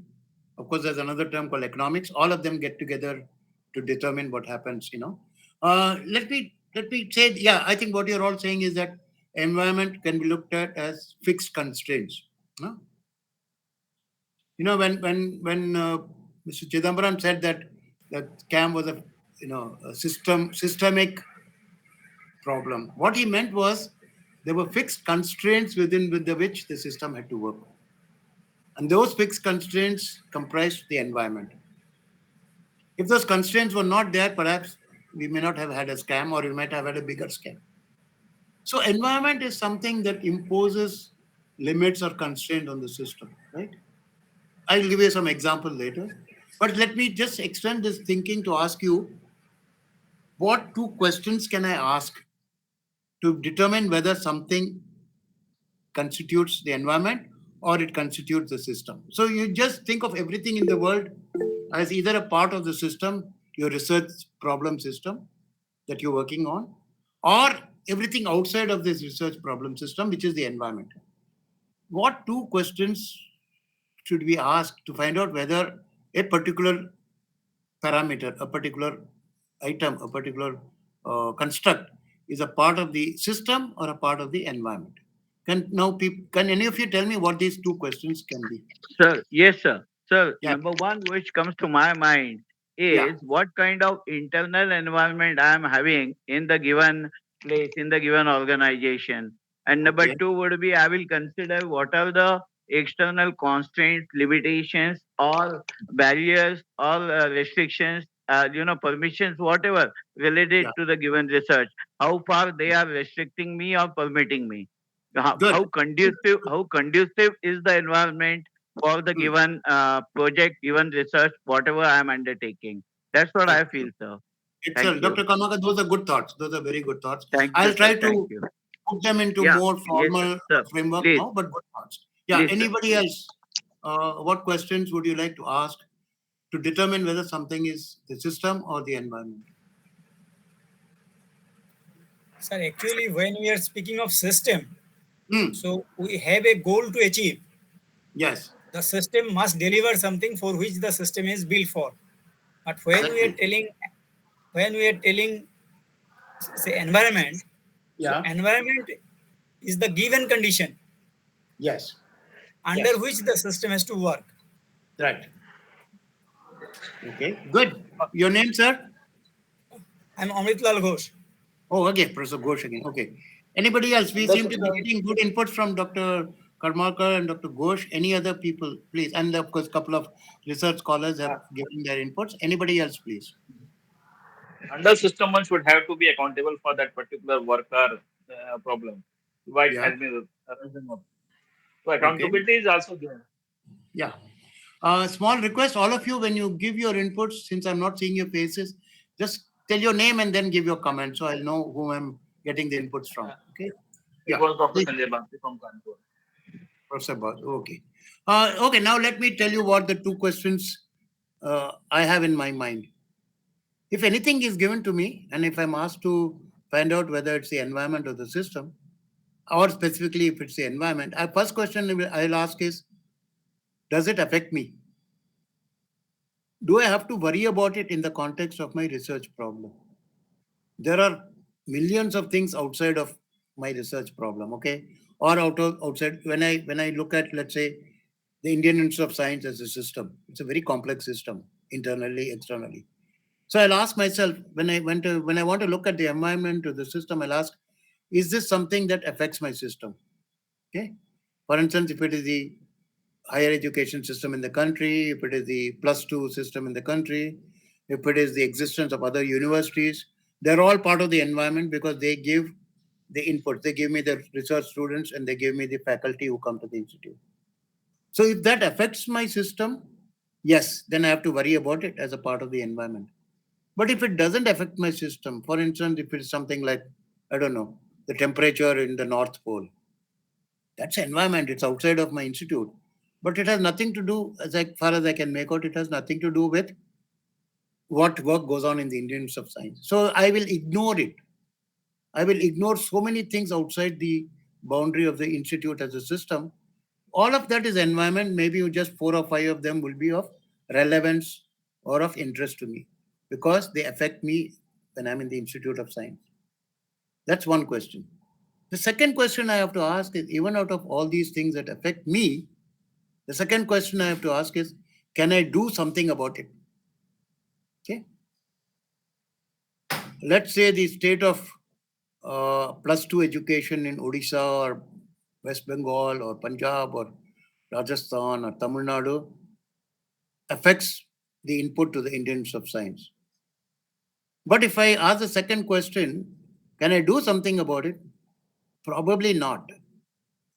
Of course, there's another term called economics. All of them get together to determine what happens. Let me say, yeah, I think what you're all saying is that environment can be looked at as fixed constraints. No? When Mr. Chidambaram said that scam was a systemic problem. What he meant was there were fixed constraints with which the system had to work. And those fixed constraints comprised the environment. If those constraints were not there, perhaps we may not have had a scam, or we might have had a bigger scam. So environment is something that imposes limits or constraint on the system, right? I'll give you some example later. But let me just extend this thinking to ask you, what two questions can I ask to determine whether something constitutes the environment or it constitutes the system? So you just think of everything in the world as either a part of the system, your research problem system that you're working on, or everything outside of this research problem system, which is the environment. What two questions should we ask to find out whether a particular parameter, a particular item, a particular construct is a part of the system or a part of the environment? Can any of you tell me what these two questions can be?
Sir, yes, sir. Sir,
Yeah,
number one which comes to my mind
yeah,
is what kind of internal environment I am having in the given place, in the given organization. And number
okay,
two would be I will consider what are the external constraints, limitations, or barriers, or restrictions, permissions, whatever related
yeah,
to the given research. How far they are restricting me or permitting me.
good.
How conducive is the environment for the
Hmm.
given project, given research, whatever I am undertaking. That's what I feel,
Excellent.
sir. Thank
Excellent.
you.
Dr. Karmaka, those are good thoughts. Those are very good thoughts.
Thank you,
I'll
sir.
try
Thank
to
you.
put them into
Yeah.
more
Yes, sir.
formal
Sir,
framework
please.
now, but good thoughts. Yeah,
Please, sir.
anybody else? What questions would you like to ask to determine whether something is the system or the environment?
Sir, actually, when we are speaking of system,
Hmm.
so we have a goal to achieve.
Yes,
The system must deliver something for which the system is built for. But
exactly.
when we are telling, say, environment, so
Yeah,
environment is the given condition
yes,
under
yes,
which the system has to work.
right. Okay, good. Your name, sir?
I'm Amit Lal Ghosh.
Oh, okay, Professor Ghosh again. Okay. Anybody else? We
Under
seem to be
system,
getting good inputs from Dr. Karmakar and Dr. Ghosh. Any other people, please? And of course, a couple of research scholars have
uh,
given their inputs. Anybody else, please?
under system one should have to be accountable for that particular worker problem. Why it
Yeah.
has been risen up. So
Okay.
accountability is also there.
Yeah. Small request, all of you, when you give your inputs, since I'm not seeing your faces, just tell your name and then give your comment so I'll know who I'm getting the inputs from.
Uh,
Okay.
it
Yeah.
was Dr.
Please,
Sanjay Bhakti from Kanpur.
Professor Bhatt. Okay. Okay. Now let me tell you what the two questions I have in my mind. If anything is given to me, and if I'm asked to find out whether it's the environment or the system, or specifically if it's the environment, our first question I'll ask is, does it affect me? Do I have to worry about it in the context of my research problem? There are millions of things outside of my research problem, okay? Or outside when I look at, let's say, the Indian Institute of Science as a system, it's a very complex system, internally, externally. So I'll ask myself when I want to look at the environment or the system, I'll ask, is this something that affects my system? Okay. For instance, if it is the higher education system in the country, if it is the plus two system in the country, if it is the existence of other universities, they're all part of the environment because they give the input. They give me the research students and they give me the faculty who come to the institute. So if that affects my system, yes, then I have to worry about it as a part of the environment. But if it doesn't affect my system, for instance, if it's something like, I don't know, the temperature in the North Pole, that's environment. It's outside of my institute. But it has nothing to do, far as I can make out, it has nothing to do with what work goes on in the Indian Institute of Science. So I will ignore it. I will ignore so many things outside the boundary of the institute as a system. All of that is environment. Maybe just 4 or 5 of them will be of relevance or of interest to me because they affect me when I'm in the Institute of Science. That's one question. The second question I have to ask is, even out of all these things that affect me, the second question I have to ask is, can I do something about it? Okay. Let's say the state of plus two education in Odisha or West Bengal or Punjab or Rajasthan or Tamil Nadu affects the input to the Indian Institute of Science. But if I ask the second question, can I do something about it? Probably not.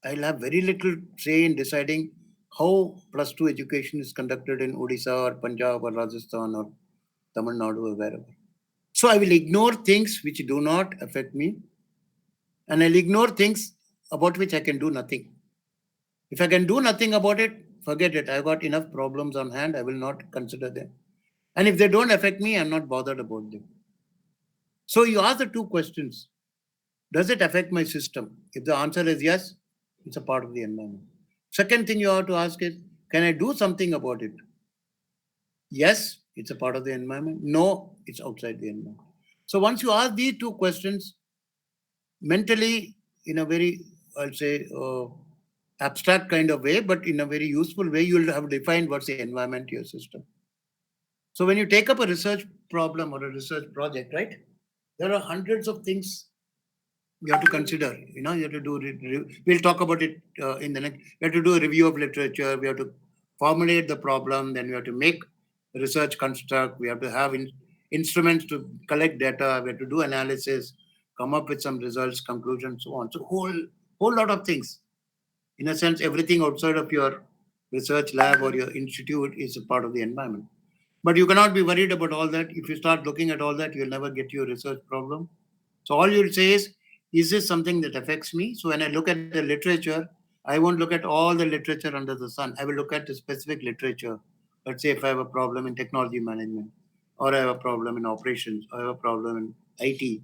I'll have very little say in deciding how plus two education is conducted in Odisha or Punjab or Rajasthan or Tamil Nadu or wherever. So I will ignore things which do not affect me and I'll ignore things about which I can do nothing. If I can do nothing about it, forget it. I've got enough problems on hand. I will not consider them. And if they don't affect me, I'm not bothered about them. So you ask the two questions. Does it affect my system? If the answer is yes, it's a part of the environment. Second thing you have to ask is, can I do something about it? Yes, it's a part of the environment. No, it's outside the environment. So once you ask these two questions, mentally in a very, I'll say, abstract kind of way, but in a very useful way, you'll have defined what's the environment to your system. So when you take up a research problem or a research project, right, there are hundreds of things you have to consider. You have to do. We'll talk about it in the next. We have to do a review of literature. We have to formulate the problem. Then we have to make research construct. We have to have instruments to collect data. We have to do analysis, come up with some results, conclusions, so on. So whole lot of things. In a sense, everything outside of your research lab or your institute is a part of the environment. But you cannot be worried about all that. If you start looking at all that, you'll never get your research problem. So all you'll say is this something that affects me? So when I look at the literature, I won't look at all the literature under the sun. I will look at the specific literature. Let's say if I have a problem in technology management, or I have a problem in operations, or I have a problem in IT,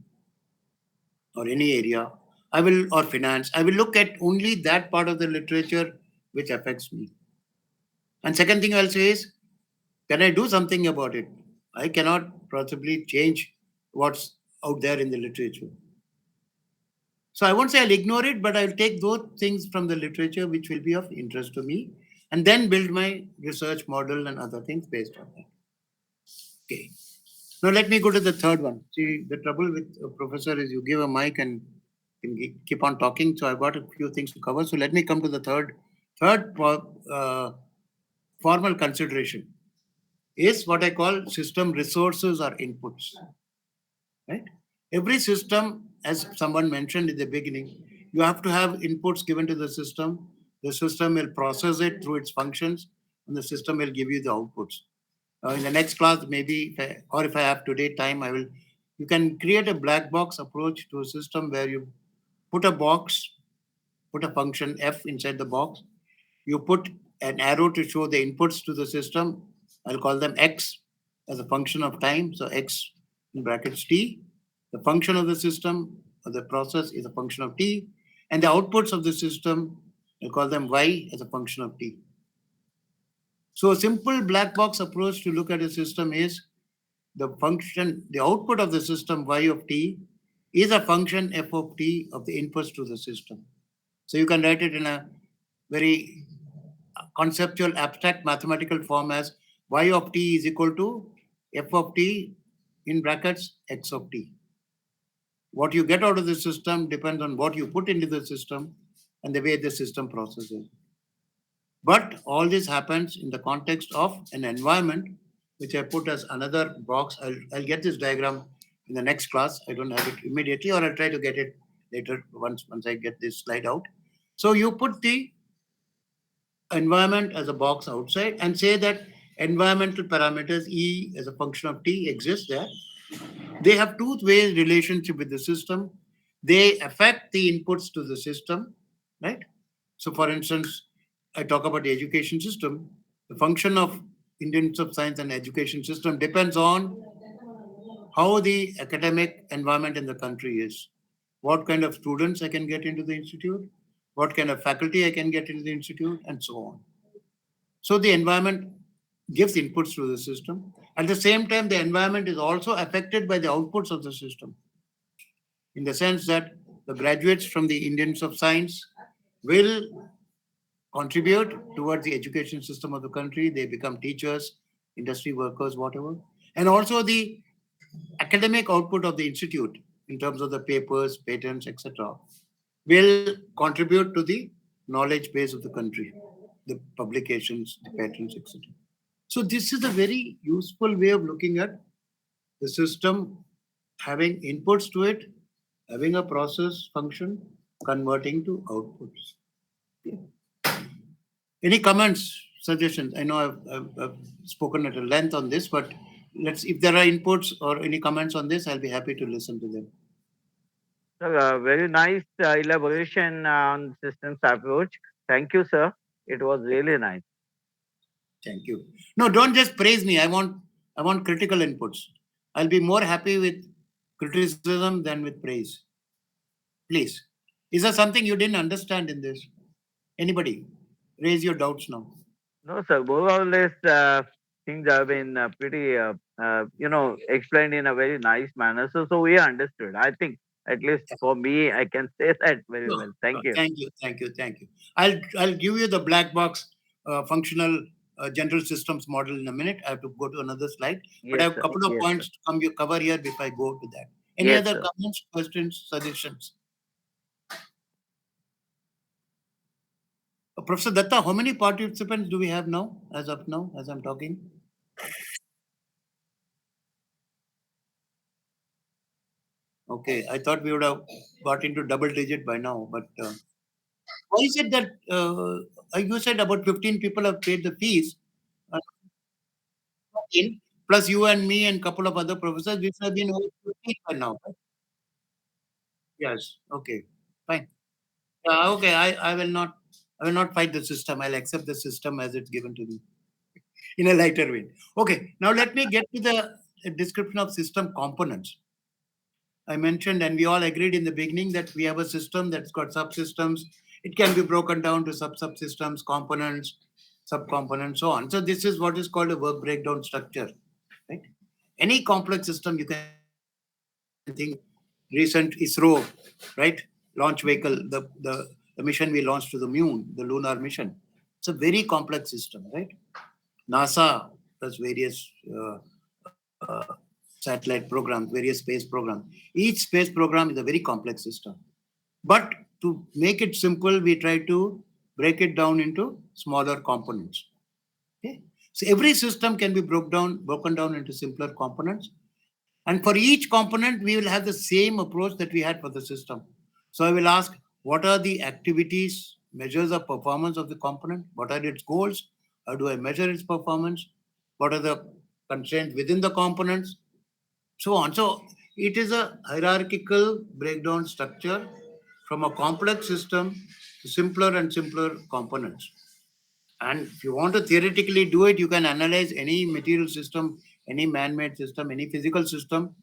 or any area, or finance, I will look at only that part of the literature which affects me. And second thing I'll say is, can I do something about it? I cannot possibly change what's out there in the literature. So I won't say I'll ignore it, but I'll take those things from the literature which will be of interest to me and then build my research model and other things based on that. Okay. Now let me go to the third one. See, the trouble with a professor is you give a mic and keep on talking. So I've got a few things to cover. So let me come to the third formal consideration is what I call system resources or inputs. Right? Every system, as someone mentioned in the beginning, you have to have inputs given to the system. The system will process it through its functions, and the system will give you the outputs. In the next class, maybe, if I have today time, I will. You can create a black box approach to a system where you put a box, put a function f inside the box. You put an arrow to show the inputs to the system. I'll call them x as a function of time. So x in brackets t. The function of the system or the process is a function of t. And the outputs of the system, I'll call them y as a function of t. So a simple black box approach to look at a system is the output of the system y of t is a function f of t of the inputs to the system. So you can write it in a very conceptual abstract mathematical form as y of t is equal to f of t in brackets x of t. What you get out of the system depends on what you put into the system and the way the system processes. But all this happens in the context of an environment, which I put as another box. I'll get this diagram in the next class. I don't have it immediately, or I'll try to get it later once I get this slide out. So you put the environment as a box outside and say that environmental parameters E as a function of T exist there. They have two-way relationship with the system. They affect the inputs to the system, right? So for instance, I talk about the education system. The function of Indian Institute of Science and Education system depends on how the academic environment in the country is. What kind of students I can get into the institute, what kind of faculty I can get into the institute, and so on. So the environment gives inputs to the system. At the same time, the environment is also affected by the outputs of the system, in the sense that the graduates from the Indians of Science will contribute towards the education system of the country. They become teachers, industry workers, whatever. And also the academic output of the institute in terms of the papers, patents, etc., will contribute to the knowledge base of the country, the publications, the patents, etc. So this is a very useful way of looking at the system having inputs to it, having a process function, converting to outputs. Okay. Any comments, suggestions? I know I've spoken at a length on this, but if there are inputs or any comments on this, I'll be happy to listen to them.
So, very nice elaboration on systems approach. Thank you, sir. It was really nice.
Thank you. No, don't just praise me. I want critical inputs. I'll be more happy with criticism than with praise. Please. Is there something you didn't understand in this? Anybody? Raise your doubts now.
No, sir. More or less, things have been pretty, explained in a very nice manner. So we understood. I think At least for me, I can say that very
No,
well. Thank you.
thank you, thank you, thank you. I'll give you the black box functional general systems model in a minute. I have to go to another slide, but I
Yes,
have a
sir.
couple of
Yes, sir.
points to cover here before I go to that. Any
Yes,
other
sir.
comments, questions, suggestions? Professor Datta, how many participants do we have now, as of now, as I'm talking? Okay, I thought we would have got into double digit by now, but why is it that you said about 15 people have paid the fees? uh, 14, plus you and me and couple of other professors, we have been over 15 by now. Right? Yes. Okay. Fine. Okay. I will not fight the system. I'll accept the system as it's given to me in a lighter way. Okay. Now let me get to the description of system components. I mentioned, and we all agreed in the beginning that we have a system that's got subsystems. It can be broken down to subsystems, components, subcomponents, so on. So this is what is called a work breakdown structure. Right? Any complex system you can think recent ISRO, right? Launch vehicle, the mission we launched to the moon, the lunar mission. It's a very complex system, right? NASA does various satellite programs, various space programs. Each space program is a very complex system. But to make it simple, we try to break it down into smaller components. Okay? So every system can be broken down into simpler components. And for each component, we will have the same approach that we had for the system. So I will ask, what are the activities, measures of performance of the component? What are its goals? How do I measure its performance? What are the constraints within the components? So on. So it is a hierarchical breakdown structure from a complex system to simpler and simpler components. And if you want to theoretically do it, you can analyze any material system, any man-made system, any physical system,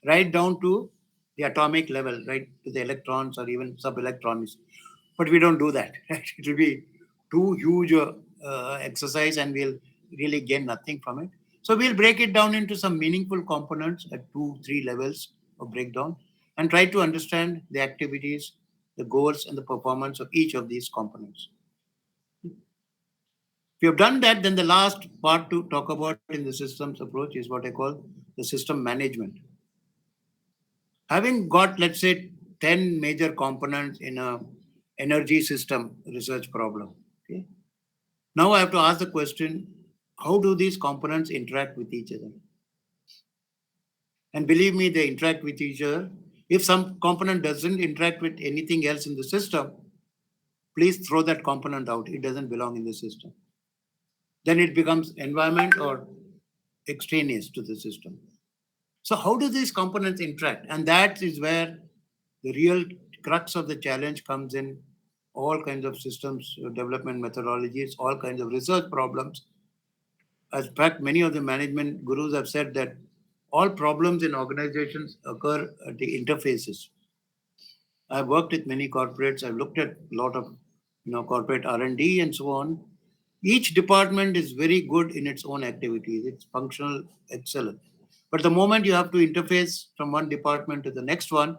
right down to the atomic level, right to the electrons or even sub-electrons. But we don't do that. Right? It will be too huge exercise, and we'll really gain nothing from it. So we'll break it down into some meaningful components at 2, 3 levels of breakdown, and try to understand the activities, the goals, and the performance of each of these components. If you have done that, then the last part to talk about in the systems approach is what I call the system management. Having got, let's say, 10 major components in a energy system research problem. Okay. Now I have to ask the question, how do these components interact with each other? And believe me, they interact with each other. If some component doesn't interact with anything else in the system, please throw that component out. It doesn't belong in the system. Then it becomes environment or extraneous to the system. So how do these components interact? And that is where the real crux of the challenge comes in. All kinds of systems development methodologies, all kinds of research problems. As fact, many of the management gurus have said that all problems in organizations occur at the interfaces. I've worked with many corporates. I've looked at a lot of corporate R&D and so on. Each department is very good in its own activities. It's functional excellent. But the moment you have to interface from one department to the next one,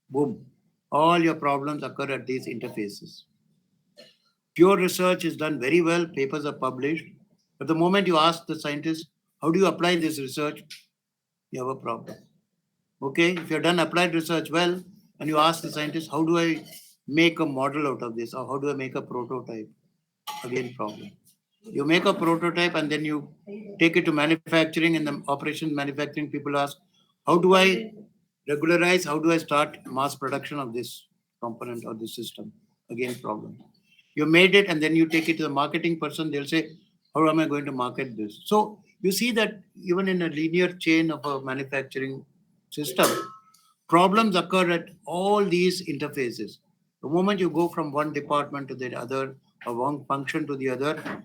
boom, all your problems occur at these interfaces. Pure research is done very well, papers are published. But the moment you ask the scientist, how do you apply this research? You have a problem. Okay, if you've done applied research well, and you ask the scientist, how do I make a model out of this, or how do I make a prototype? Again, problem. You make a prototype and then you take it to manufacturing, and the operation manufacturing people ask, how do I regularize, how do I start mass production of this component or this system? Again, problem. You made it and then you take it to the marketing person, they'll say, how am I going to market this? So you see that even in a linear chain of a manufacturing system, problems occur at all these interfaces. The moment you go from one department to the other, or one function to the other,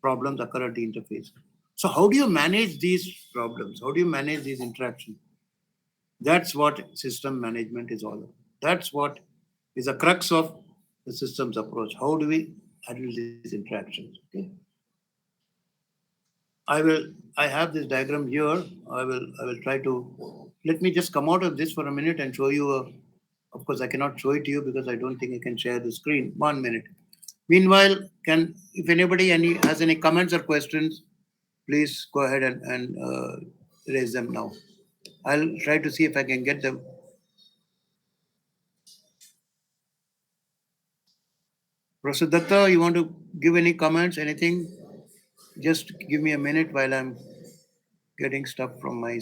problems occur at the interface. So how do you manage these problems? How do you manage these interactions? That's what system management is all about. That's what is the crux of the systems approach. How do we handle these interactions? Okay. I have this diagram here. I will try to let me just come out of this for a minute and show you Of course, I cannot show it to you because I don't think I can share the screen. 1 minute. Meanwhile, if anybody has any comments or questions, please go ahead and raise them now. I'll try to see if I can get them. Professor Datta, you want to give any comments, anything? Just give me a minute while I'm getting stuff from my.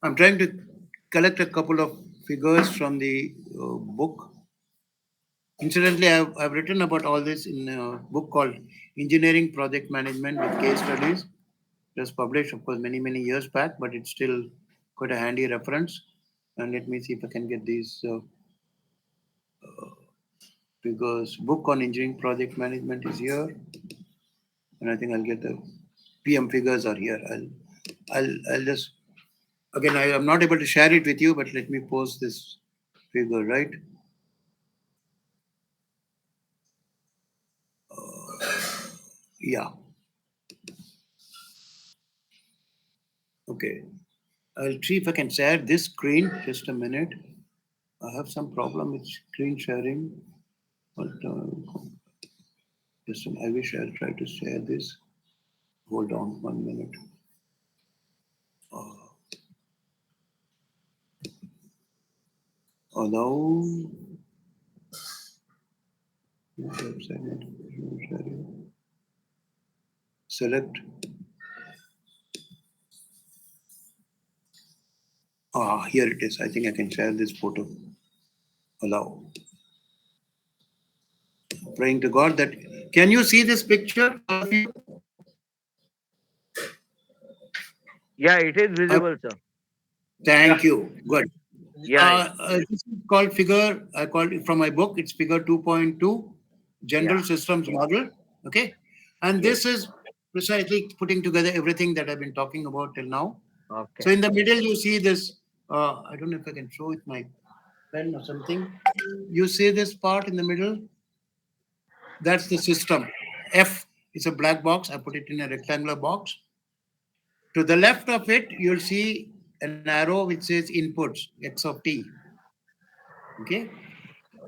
I'm trying to collect a couple of figures from the book. Incidentally, I've written about all this in a book called Engineering Project Management with Case Studies. It was published, of course, many years back, but it's still quite a handy reference. And let me see if I can get these figures. Book on engineering project management is here, and I think I'll get the PM figures are here. I'll just again I am not able to share it with you, but let me post this figure, right? Yeah. Okay. I'll see if I can share this screen. Just a minute. I have some problem with screen sharing, but I wish I'll try to share this. Hold on 1 minute. Allow. Select. Here it is. I think I can share this photo. Allow. Praying to God that. Can you see this picture, all of you?
Yeah, it is visible, sir.
Thank
Yeah.
you. Good.
Yeah.
This is called figure. I called it from my book. It's figure 2.2, General
Yeah.
Systems Model. Okay. And
Yes.
this is precisely putting together everything that I've been talking about till now.
Okay.
So in the middle, you see this. I don't know if I can show it my pen or something. You see this part in the middle? That's the system. F is a black box. I put it in a rectangular box. To the left of it, you'll see an arrow which says inputs, X of T. Okay.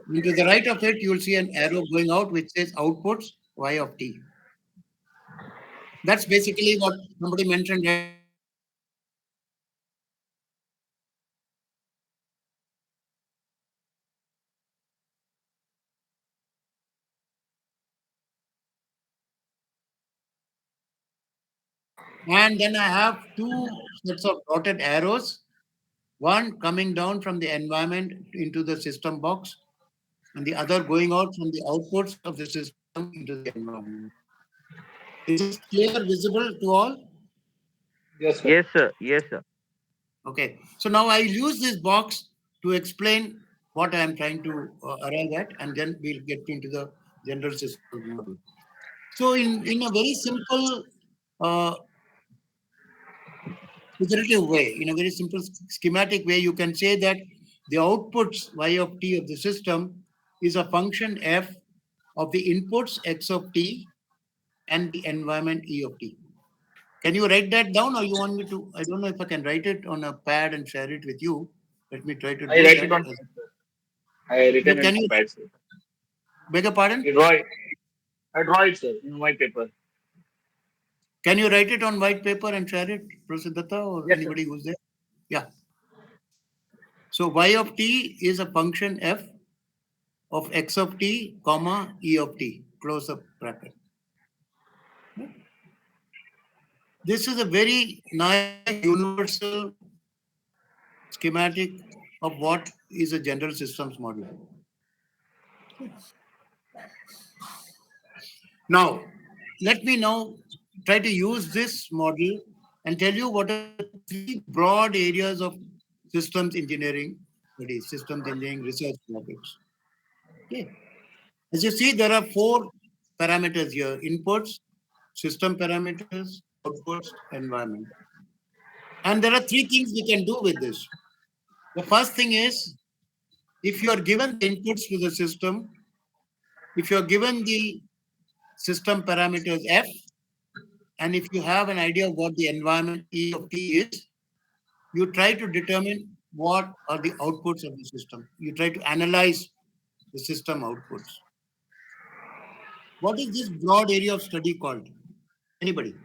And to the right of it, you'll see an arrow going out which says outputs, Y of T. That's basically what somebody mentioned earlier. And then I have two sets of dotted arrows, one coming down from the environment into the system box, and the other going out from the outputs of the system into the environment. Is this clear, visible to all?
Yes, sir.
Yes, sir. Yes, sir.
Okay. So now I use this box to explain what I am trying to arrive at, and then we'll get into the general system model. So in a very simple uh, iterative way, in a very simple schematic way, you can say that the outputs y of t of the system is a function f of the inputs x of t and the environment e of t. Can you write that down, or you want me to? I don't know if I can write it on a pad and share it with you. Let me try to
I
do
write it
that.
on pad, sir. I
You
written
can
it
you
on pad, sir.
beg your
I
pardon?
draw it. I draw it, sir, in my paper.
Can you write it on white paper and share it, Professor Datta, or
Yes, sir.
anybody who's there? Yeah. So y of t is a function f of x of t, comma e of t. Close the bracket. This is a very nice universal schematic of what is a general systems model. Now, let me now try to use this model and tell you what are the three broad areas of systems engineering, that is systems engineering research topics. Okay. As you see, there are four parameters here: inputs, system parameters, outputs, environment. And there are three things we can do with this. The first thing is, if you are given the inputs to the system, if you are given the system parameters F, and if you have an idea of what the environment E of T is, you try to determine what are the outputs of the system. You try to analyze the system outputs. What is this broad area of study called? Anybody?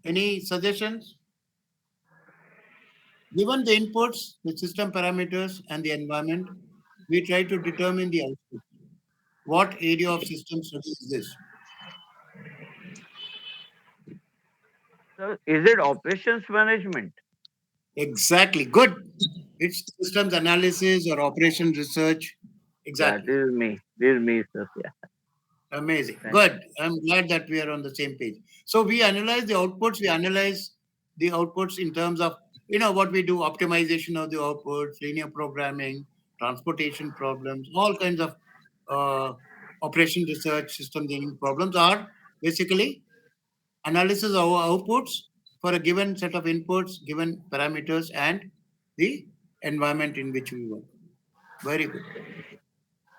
Any suggestions? Given the inputs, the system parameters, and the environment, we try to determine the output. What area of system study is this?
So is it operations management?
Exactly. Good. It's systems analysis or operation research.
Yeah,
Exactly.
this is me. This is me, sir. Yeah.
Amazing.
Thank
Good. I'm glad that we are on the same page. So we analyze the outputs. We analyze the outputs in terms of, what we do, optimization of the outputs, linear programming, transportation problems, all kinds of uh, operation research, system engineering problems are basically analysis of our outputs for a given set of inputs, given parameters, and the environment in which we work. Very good.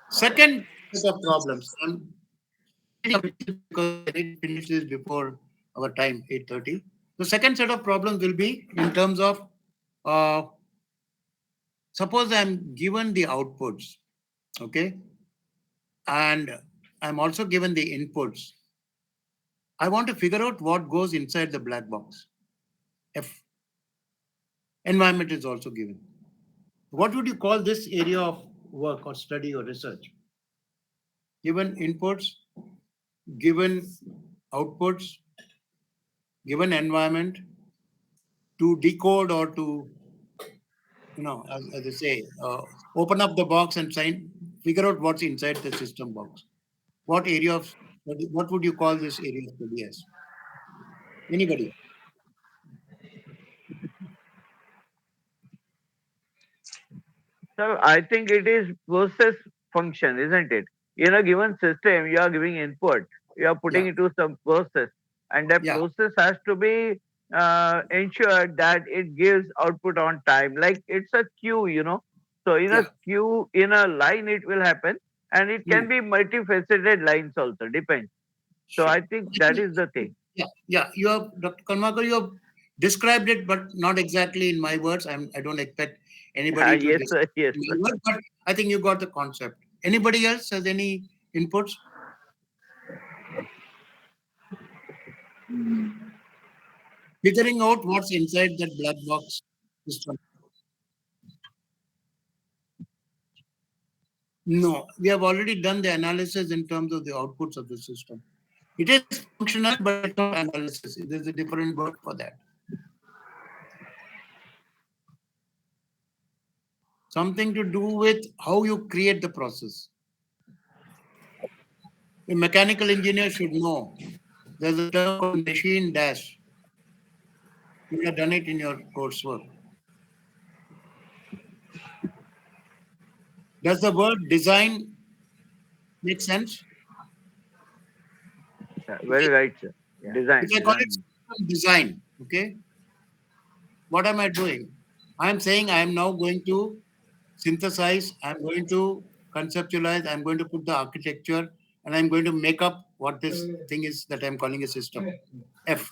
Second set of problems. I'm speeding up a little bit because I need to finish this before our time, 8:30. The second set of problems will be in terms of uh, suppose I'm given the outputs, okay, and I'm also given the inputs. I want to figure out what goes inside the black box. F environment is also given. What would you call this area of work or study or research? Given inputs, given outputs, given environment, to decode or to, as I say, open up the box and figure out what's inside the system box. What area of study, what would you call this area of study as? Anybody?
So I think it is process function, isn't it? In a given system, you are giving input, you are putting
Yeah,
into some process, and that
yeah,
process has to be ensured that it gives output on time. Like it's a queue. So in a
yeah.
queue, in a line, it will happen, and it
Hmm.
can be multifaceted lines also. Depends. So
Sure.
I think that is the thing.
Yeah, yeah. You have, Dr. Karmakar, you have described it, but not exactly in my words. I don't expect anybody to
Yes,
describe
sir. Yes,
it in
sir.
my words, but I think you got the concept. Anybody else has any inputs? Figuring out what's inside that black box system. No, we have already done the analysis in terms of the outputs of the system. It is functional, but it's not analysis. There's a different word for that. Something to do with how you create the process. A mechanical engineer should know. There's a term called machine dash. You have done it in your coursework. Does the word design make sense?
Yeah,
If
very right, sir.
if
Design,
I call it
design.
system design, okay, what am I doing? I am saying I am now going to synthesize, I'm going to conceptualize, I'm going to put the architecture, and I'm going to make up what this thing is that I'm calling a system. F.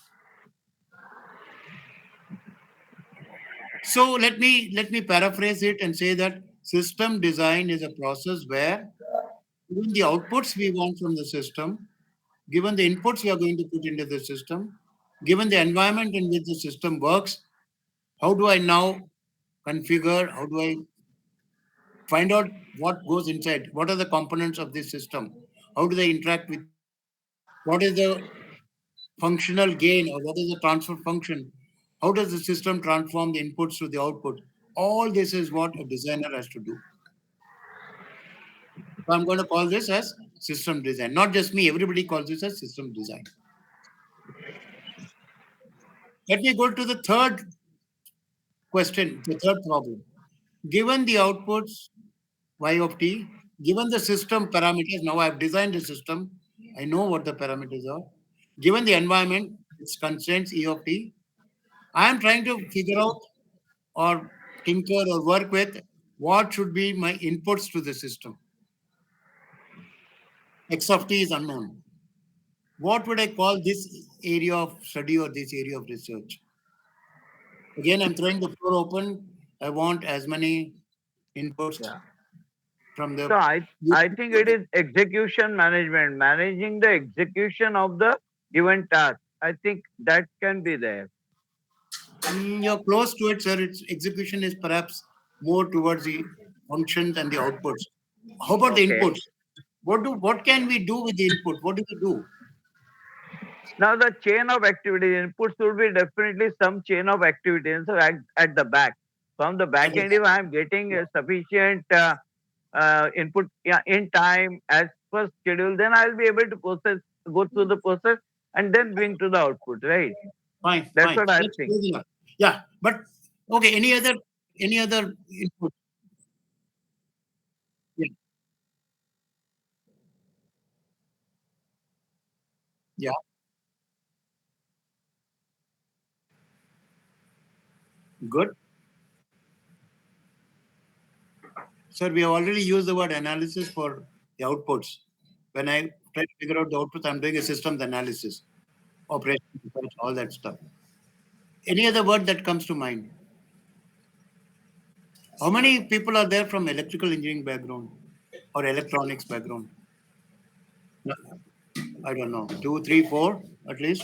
So let me paraphrase it and say that system design is a process where given the outputs we want from the system, given the inputs we are going to put into the system, given the environment in which the system works, how do I now configure? How do I find out what goes inside? What are the components of this system? How do they interact with each other? What is the functional gain or what is the transfer function? How does the system transform the inputs to the output? All this is what a designer has to do. So I'm going to call this as system design. Not just me, everybody calls this as system design. Let me go to the third question, the third problem. Given the outputs y of t, given the system parameters, now I've designed the system, I know what the parameters are. Given the environment, its constraints e of t, I am trying to figure out or tinker or work with what should be my inputs to the system. X of t is unknown. what would I call this area of study or this area of research? Again, I'm throwing the floor open. I want as many inputs
Yeah.
from the.
So I think it is execution management, managing the execution of the given task. I think that can be there.
You're close to it, sir. Its execution is perhaps more towards the functions and the outputs. How about the
Okay.
inputs? What can we do with the input? What do we do?
Now the chain of activity inputs would be definitely some chain of activity. So at the back, from the back end, if I am getting a sufficient input, yeah, in time as per schedule, then I'll be able to go through the process, and then bring to the output. Right.
Fine,
That's
fine.
what I
That's
think.
close enough. Yeah, but okay. Any other input? Yeah, yeah. Good. Sir, we have already used the word analysis for the outputs. When I try to figure out the outputs, I'm doing a systems analysis, operation, research, all that stuff. Any other word that comes to mind? How many people are there from electrical engineering background or electronics background? No, I don't know. Two, three, four at least.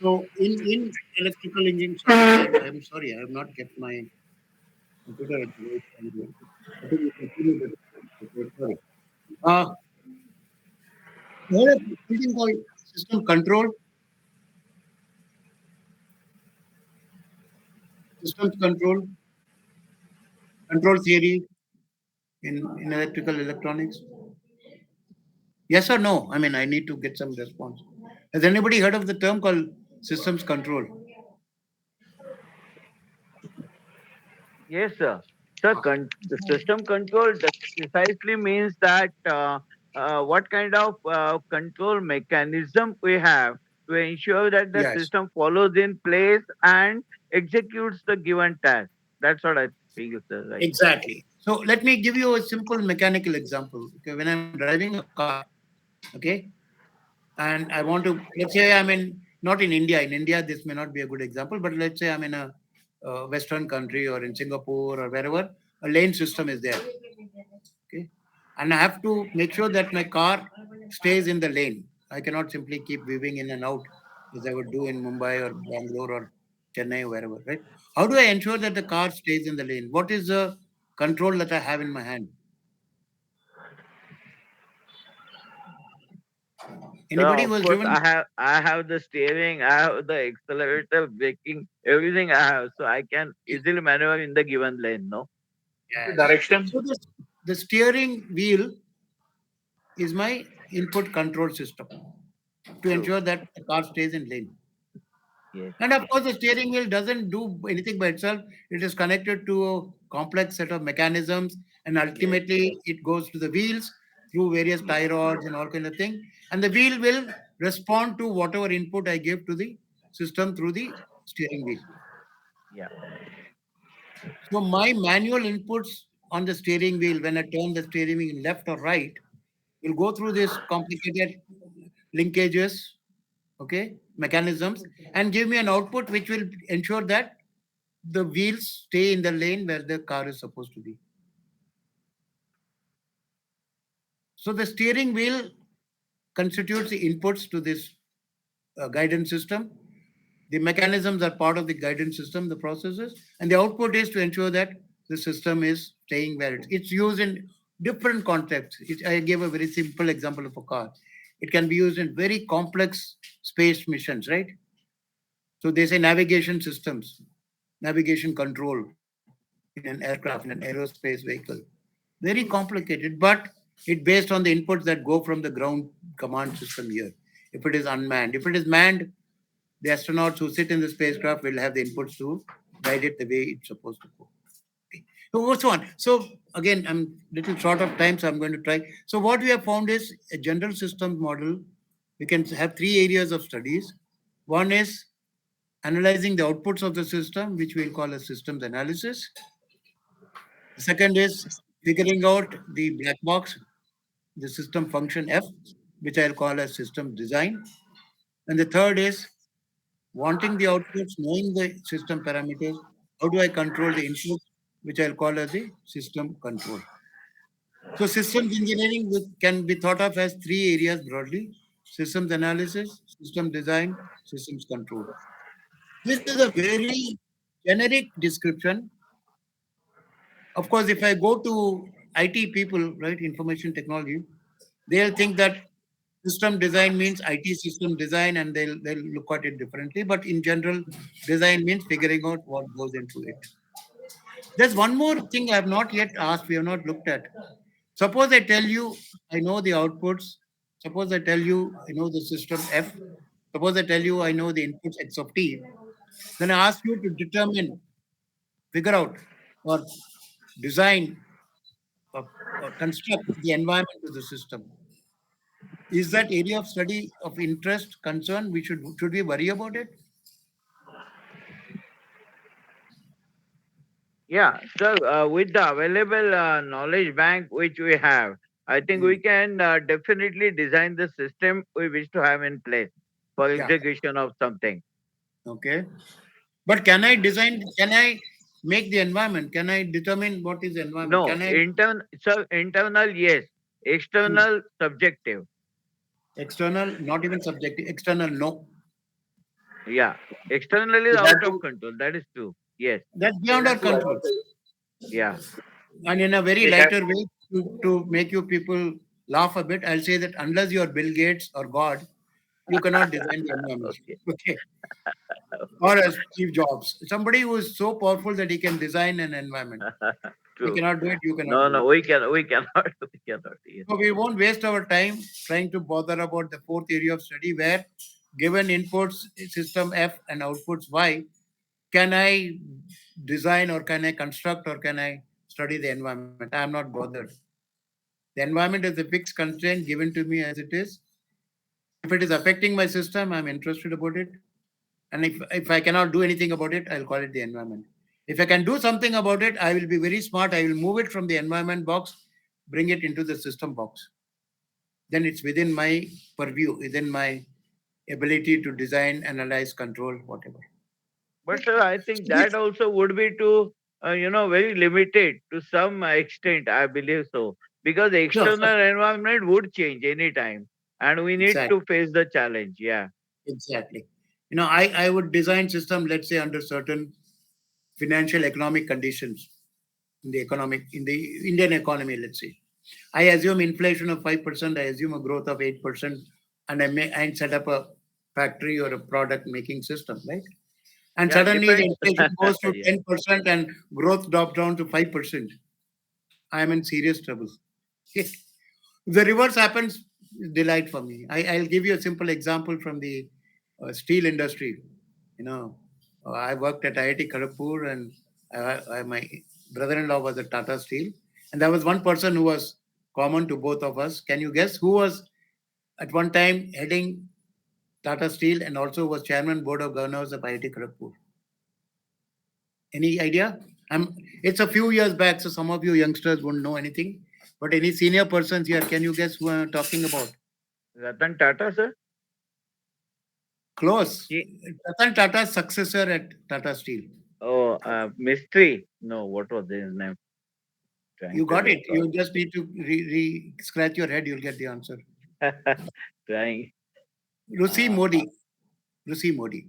So in electrical engineering, sorry, I'm sorry, I have not kept my computer at the right angle. I think you can see me better. Sorry. There is something called system control, systems control theory in electrical electronics. Yes or no? I mean, I need to get some response. Has anybody heard of the term called systems control?
Yes, sir. Sir, the system control precisely means that what kind of control mechanism we have to ensure that the
Yes,
system follows in place and executes the given task. That's what I feel, sir. Right.
exactly. So let me give you a simple mechanical example. Okay, when I'm driving a car, okay, and I want to, let's say I'm in, not in India. In India, this may not be a good example, but let's say I'm in a Western country or in Singapore or wherever, a lane system is there. Okay, and I have to make sure that my car stays in the lane. I cannot simply keep weaving in and out as I would do in Mumbai or Bangalore or Chennai or wherever, right? How do I ensure that the car stays in the lane? What is the control that I have in my hand?
So
Anybody who
of
has
course
driven?
I have the steering, I have the accelerator, braking, everything I have, so I can easily maneuver in the given lane. No.
The
Yes.
direction.
So the steering wheel is my input control system to
True.
ensure that the car stays in lane.
Yes.
And of course, the steering wheel doesn't do anything by itself. It is connected to a complex set of mechanisms, and
Yes.
ultimately it goes to the wheels through various tie rods and all kind of thing. And the wheel will respond to whatever input I give to the system through the steering wheel.
Yeah.
So my manual inputs on the steering wheel, when I turn the steering wheel left or right, will go through this complicated linkages, okay, mechanisms, and give me an output which will ensure that the wheels stay in the lane where the car is supposed to be. So the steering wheel constitutes the inputs to this guidance system. The mechanisms are part of the guidance system, the processes, and the output is to ensure that the system is staying where it's used in different contexts. I gave a very simple example of a car. It can be used in very complex space missions, right? So they say navigation systems, navigation control in an aircraft, in an aerospace vehicle. Very complicated, but it based on the inputs that go from the ground command system here. If it is unmanned, if it is manned, the astronauts who sit in the spacecraft will have the inputs to guide it the way it's supposed to go. Okay. So what's on? So again, I'm little short of time, so I'm going to try. So what we have found is a general systems model. We can have three areas of studies. One is analyzing the outputs of the system, which we'll call a systems analysis. The second is figuring out the black box, the system function F. which I'll call as system design. And the third is wanting the outputs, knowing the system parameters. How do I control the inputs, which I'll call as the system control. So systems engineering can be thought of as three areas broadly: systems analysis, system design, systems control. This is a very generic description. Of course, if I go to IT people, right, information technology, they'll think that system design means IT system design, and they'll look at it differently. But in general, design means figuring out what goes into it. There's one more thing I have not yet asked, we have not looked at. Suppose I tell you I know the outputs. Suppose I tell you I know the system F. Suppose I tell you I know the inputs X of t. Then I ask you to determine, figure out, or design or construct the environment of the system. Is that area of study of interest, concern? Should we worry about it?
Yeah, so with the available knowledge bank which we have, I think we
Hmm.
can definitely design the system we wish to have in place for
Yeah.
execution of something.
Okay. But can I design? Can I make the environment? Can I determine what is the environment?
No,
Can I?
internal, yes.
Hmm.
External, subjective.
External, not even subjective. External, no.
Yeah, external is
It has
out of
to.
control. That is true. Yes.
That's beyond our control.
Yeah.
And in a very
It has,
lighter way, to make you people laugh a bit, I'll say that unless you're Bill Gates or God, you cannot design the environment.
okay.
Okay. Or as Steve Jobs, somebody who is so powerful that he can design an environment. He
True.
cannot do it, you cannot
No,
do
no,
it.
we cannot, we cannot. Yes.
So we won't waste our time trying to bother about the fourth area of study where given inputs system F and outputs Y, can I design or can I construct or can I study the environment? I am not bothered. The environment is a fixed constraint given to me as it is. If it is affecting my system, I'm interested about it. And if I cannot do anything about it, I'll call it the environment. If I can do something about it, I will be very smart. I will move it from the environment box, bring it into the system box. Then it's within my purview, within my ability to design, analyze, control, whatever.
But sir, I think
So
that also would be to, very limited to some extent, I believe so. Because the
sure, sure.
external environment would change anytime. And we need
Exactly.
to face the challenge. Yeah.
Exactly. I would design system, let's say, under certain financial economic conditions in the Indian economy, let's say. I assume inflation of 5%, I assume a growth of 8%, and I set up a factory or a product making system, right? And
Yeah,
suddenly the
depends.
inflation goes to
Yeah.
10% and growth drops down to 5%. I am in serious trouble. If the reverse happens, delight for me. I'll give you a simple example from the steel industry. You know, I worked at IIT Kharagpur, and my brother-in-law was at Tata Steel, and there was one person who was common to both of us. Can you guess who was at one time heading Tata Steel and also was chairman board of governors of IIT Kharagpur? Any idea? It's a few years back, so some of you youngsters won't know anything. But any senior persons here, can you guess who I'm talking about?
Ratan Tata, sir?
Close.
He,
Ratan Tata's successor at Tata Steel.
oh, Mystery. No, what was his name? Trying
You
to
got it.
recall.
You just need to scratch your head. You'll get the answer.
Trying.
Rusi
Uh,
Modi. Rusi Modi.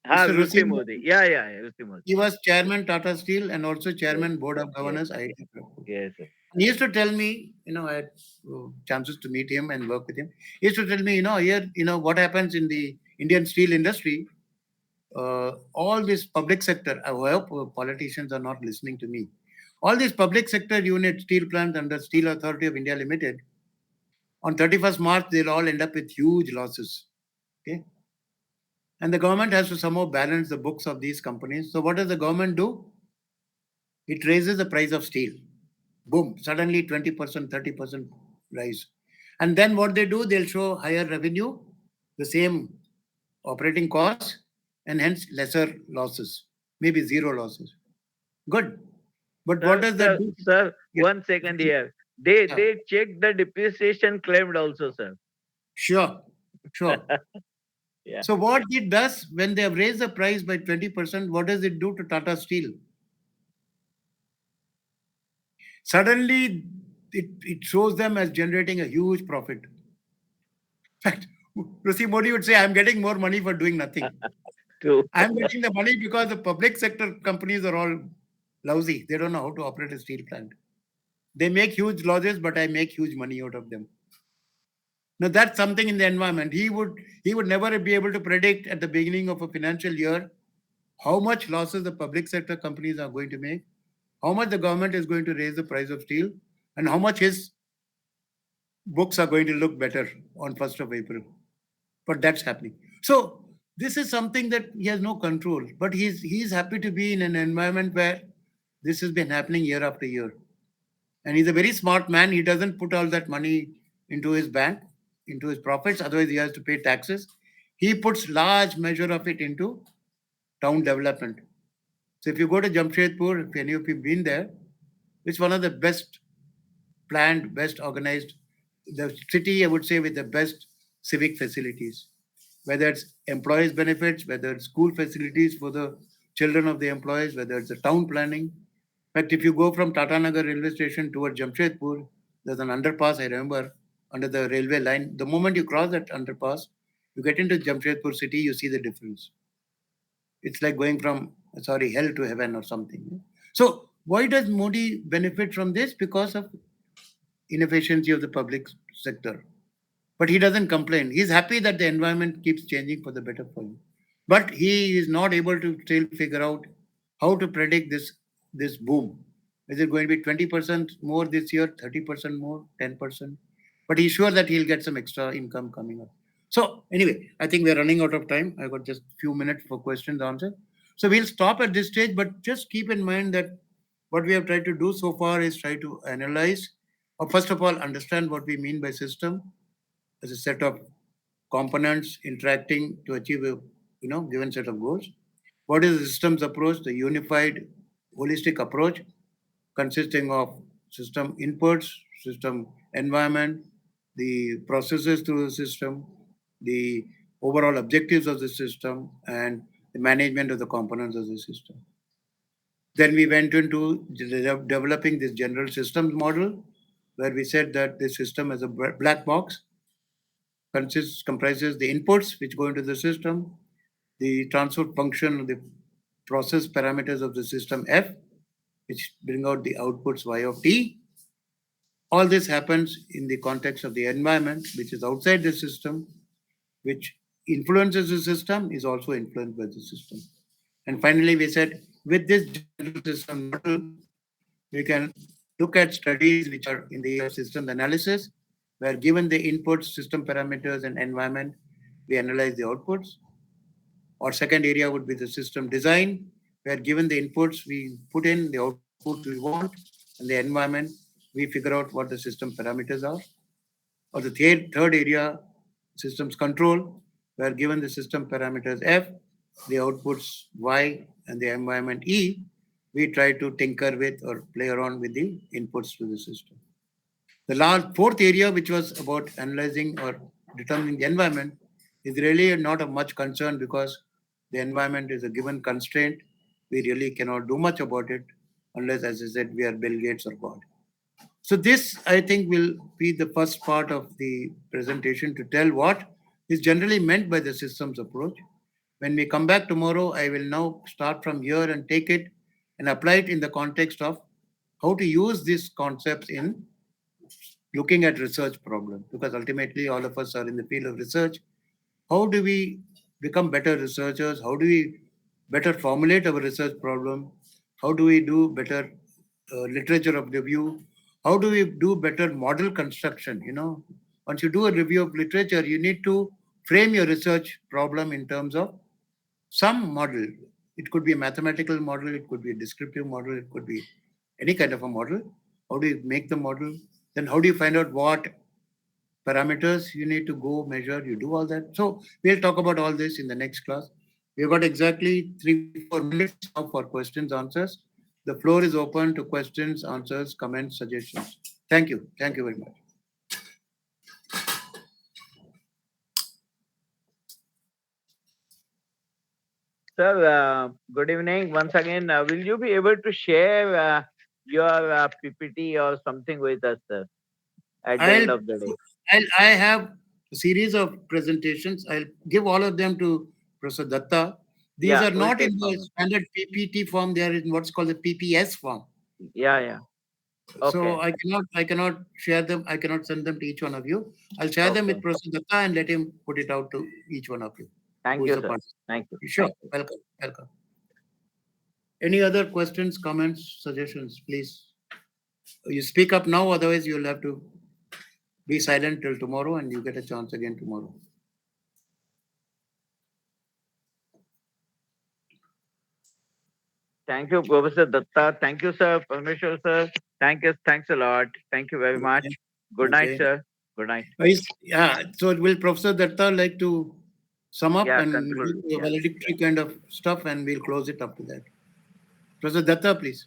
ah,
Mr. Rusi
Rusi Modi.
Modi.
Yeah, yeah, yeah, Rusi Modi.
He was chairman Tata Steel and also
Yes,
chairman board of
yes,
governors IIT Kharagpur.
yes, sir.
He used to tell me, I had chances to meet him and work with him. He used to tell me, here, what happens in the Indian steel industry, all this public sector, I hope politicians are not listening to me. All these public sector units, steel plants under Steel Authority of India Limited, on 31st March, they'll all end up with huge losses. Okay. And the government has to somehow balance the books of these companies. So what does the government do? It raises the price of steel. Boom, suddenly 20%, 30% rise. And then what they do, they'll show higher revenue, the same operating costs, and hence lesser losses, maybe zero losses. Good. But what
Sir,
does that
sir,
do?
sir,
Yeah.
1 second here. They
Yeah.
they check the depreciation claimed also, sir.
Sure, sure.
Yeah.
So what it does when they have raised the price by 20%, what does it do to Tata Steel? Suddenly, it shows them as generating a huge profit. In fact, Rishi Modi would say, I'm getting more money for doing nothing.
True.
I'm getting the money because the public sector companies are all lousy. They don't know how to operate a steel plant. They make huge losses, but I make huge money out of them. Now that's something in the environment. He would never be able to predict at the beginning of a financial year how much losses the public sector companies are going to make, how much the government is going to raise the price of steel, and how much his books are going to look better on 1st of April. But that's happening. So this is something that he has no control. But he's happy to be in an environment where this has been happening year after year. And he's a very smart man. He doesn't put all that money into his bank, into his profits. Otherwise, he has to pay taxes. He puts large measure of it into town development. So if you go to Jamshedpur, if any of you have been there, it's one of the best planned, best organized, the city, I would say, with the best civic facilities, whether it's employees' benefits, whether it's school facilities for the children of the employees, whether it's the town planning. In fact, if you go from Tata Nagar railway station towards Jamshedpur, there's an underpass, I remember, under the railway line. The moment you cross that underpass, you get into Jamshedpur city, you see the difference. It's like going from, sorry, hell to heaven or something. So why does Modi benefit from this? Because of inefficiency of the public sector. But he doesn't complain. He's happy that the environment keeps changing for the better for him. But he is not able to still figure out how to predict this boom. Is it going to be 20% more this year, 30% more, 10%? But he's sure that he'll get some extra income coming up. So anyway, I think we're running out of time. I got just a few minutes for questions answered. So we'll stop at this stage, but just keep in mind that what we have tried to do so far is try to analyze, or first of all, understand what we mean by system as a set of components interacting to achieve a given set of goals. What is the systems approach? The unified, holistic approach consisting of system inputs, system environment, the processes through the system, the overall objectives of the system, and the management of the components of the system. Then we went into developing this general systems model, where we said that the system is a black box, comprises the inputs which go into the system, the transfer function, the process parameters of the system F, which bring out the outputs Y of T. All this happens in the context of the environment, which is outside the system, which influences the system, is also influenced by the system. And finally, we said with this general system model, we can look at studies which are in the area of systems analysis, where given the inputs, system parameters, and environment, we analyze the outputs. Or second area would be the system design, where given the inputs, we put in the outputs we want, and the environment, we figure out what the system parameters are. Or the third area, systems control, where given the system parameters F, the outputs Y, and the environment E, we try to tinker with or play around with the inputs to the system. The fourth area, which was about analyzing or determining the environment, is really not of much concern because the environment is a given constraint. We really cannot do much about it unless, as I said, we are Bill Gates or God. So this, I think, will be the first part of the presentation to tell what is generally meant by the systems approach. When we come back tomorrow, I will now start from here and take it and apply it in the context of how to use these concepts in looking at research problems, because ultimately all of us are in the field of research. How do we become better researchers? How do we better formulate our research problem? How do we do better literature of review? How do we do better model construction? Once you do a review of literature, you need to frame your research problem in terms of some model. It could be a mathematical model, it could be a descriptive model, it could be any kind of a model. How do you make the model? Then how do you find out what parameters you need to go measure? You do all that. So we'll talk about all this in the next class. We've got exactly 3-4 minutes now for questions, answers. The floor is open to questions, answers, comments, suggestions. Thank you. Thank you very much.
Sir, good evening once again. Will you be able to share your PPT or something with us, sir, at the end
I'll,
of the day?
I have a series of presentations. I'll give all of them to Professor Datta. These
Yeah,
are
we'll
not
take
in the
forward.
standard PPT form. They are in what's called the PPS form.
Yeah, yeah. Okay.
So I cannot share them. I cannot send them to each one of you. I'll share them
Okay.
with Professor Datta and let him put it out to each one of you.
Thank
Who
you,
is a
sir.
participant.
Thank you.
Sure.
Thank you.
Welcome. Welcome. Any other questions, comments, suggestions, please? You speak up now, otherwise you'll have to be silent till tomorrow and you get a chance again tomorrow.
Thank you, Professor Datta. Thank you, sir. Parameshwar, sir. Thank you. Thanks a lot. Thank you very much.
Okay.
Good night,
Okay.
sir. Good night.
Yeah. So will Professor Datta like to sum up
Yeah,
and
conclude.
do a
Yeah.
valedictory kind of stuff and we'll close it up to that. Professor Datta, please.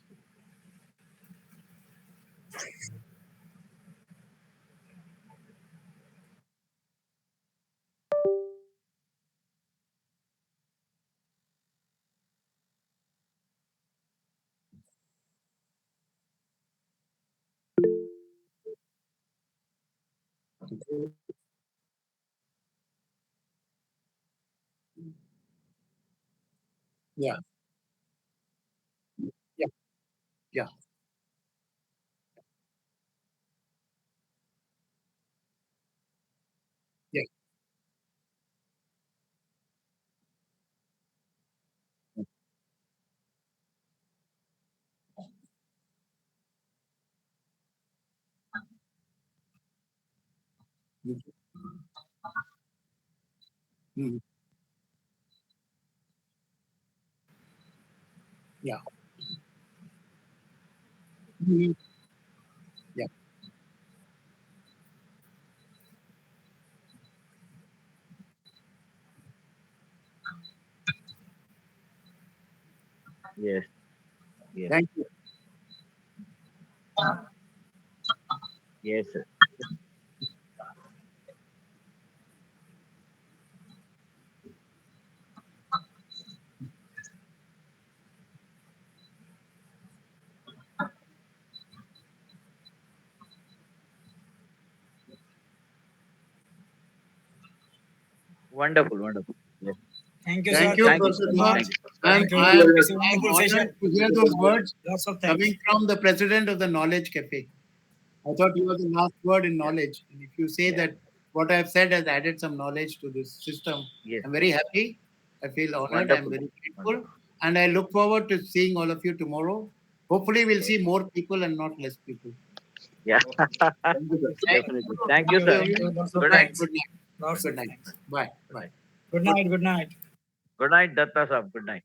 Yeah. Yeah. Yeah. Yeah. Mhm. Yeah. Mhm. Yeah.
Yes. Yes.
Thank you.
Yes, sir. Wonderful. Wonderful. Yes.
Thank you, sir.
Thank you,
Thank
Thank
you
you,
Professor
sir.
so
Datta.
much.
Thank you.
Thank you.
I am
It's a wonderful
honored
session.
to hear those words
Lots of
coming
thanks.
from the president of the Knowledge Cafe. I thought you were the last word in
Yeah.
knowledge. And if you say
Yeah.
that what I've said has added some knowledge to this system,
Yes.
I'm very happy. I feel honored. I'm
Wonderful.
very grateful.
Wonderful.
And I look forward to seeing all of you tomorrow. Hopefully, we'll
Yes.
see more people and not less people.
Yeah.
Thank you.
Definitely. Thank
Thank
you,
you.
sir.
Thank you. Lots of
Good
Bye.
night.
thanks.
Good night.
Lots
Good
of
night.
thanks.
Bye.
Good
Bye.
night.
Good night. Good night.
Good night, Datta sahab. Good night.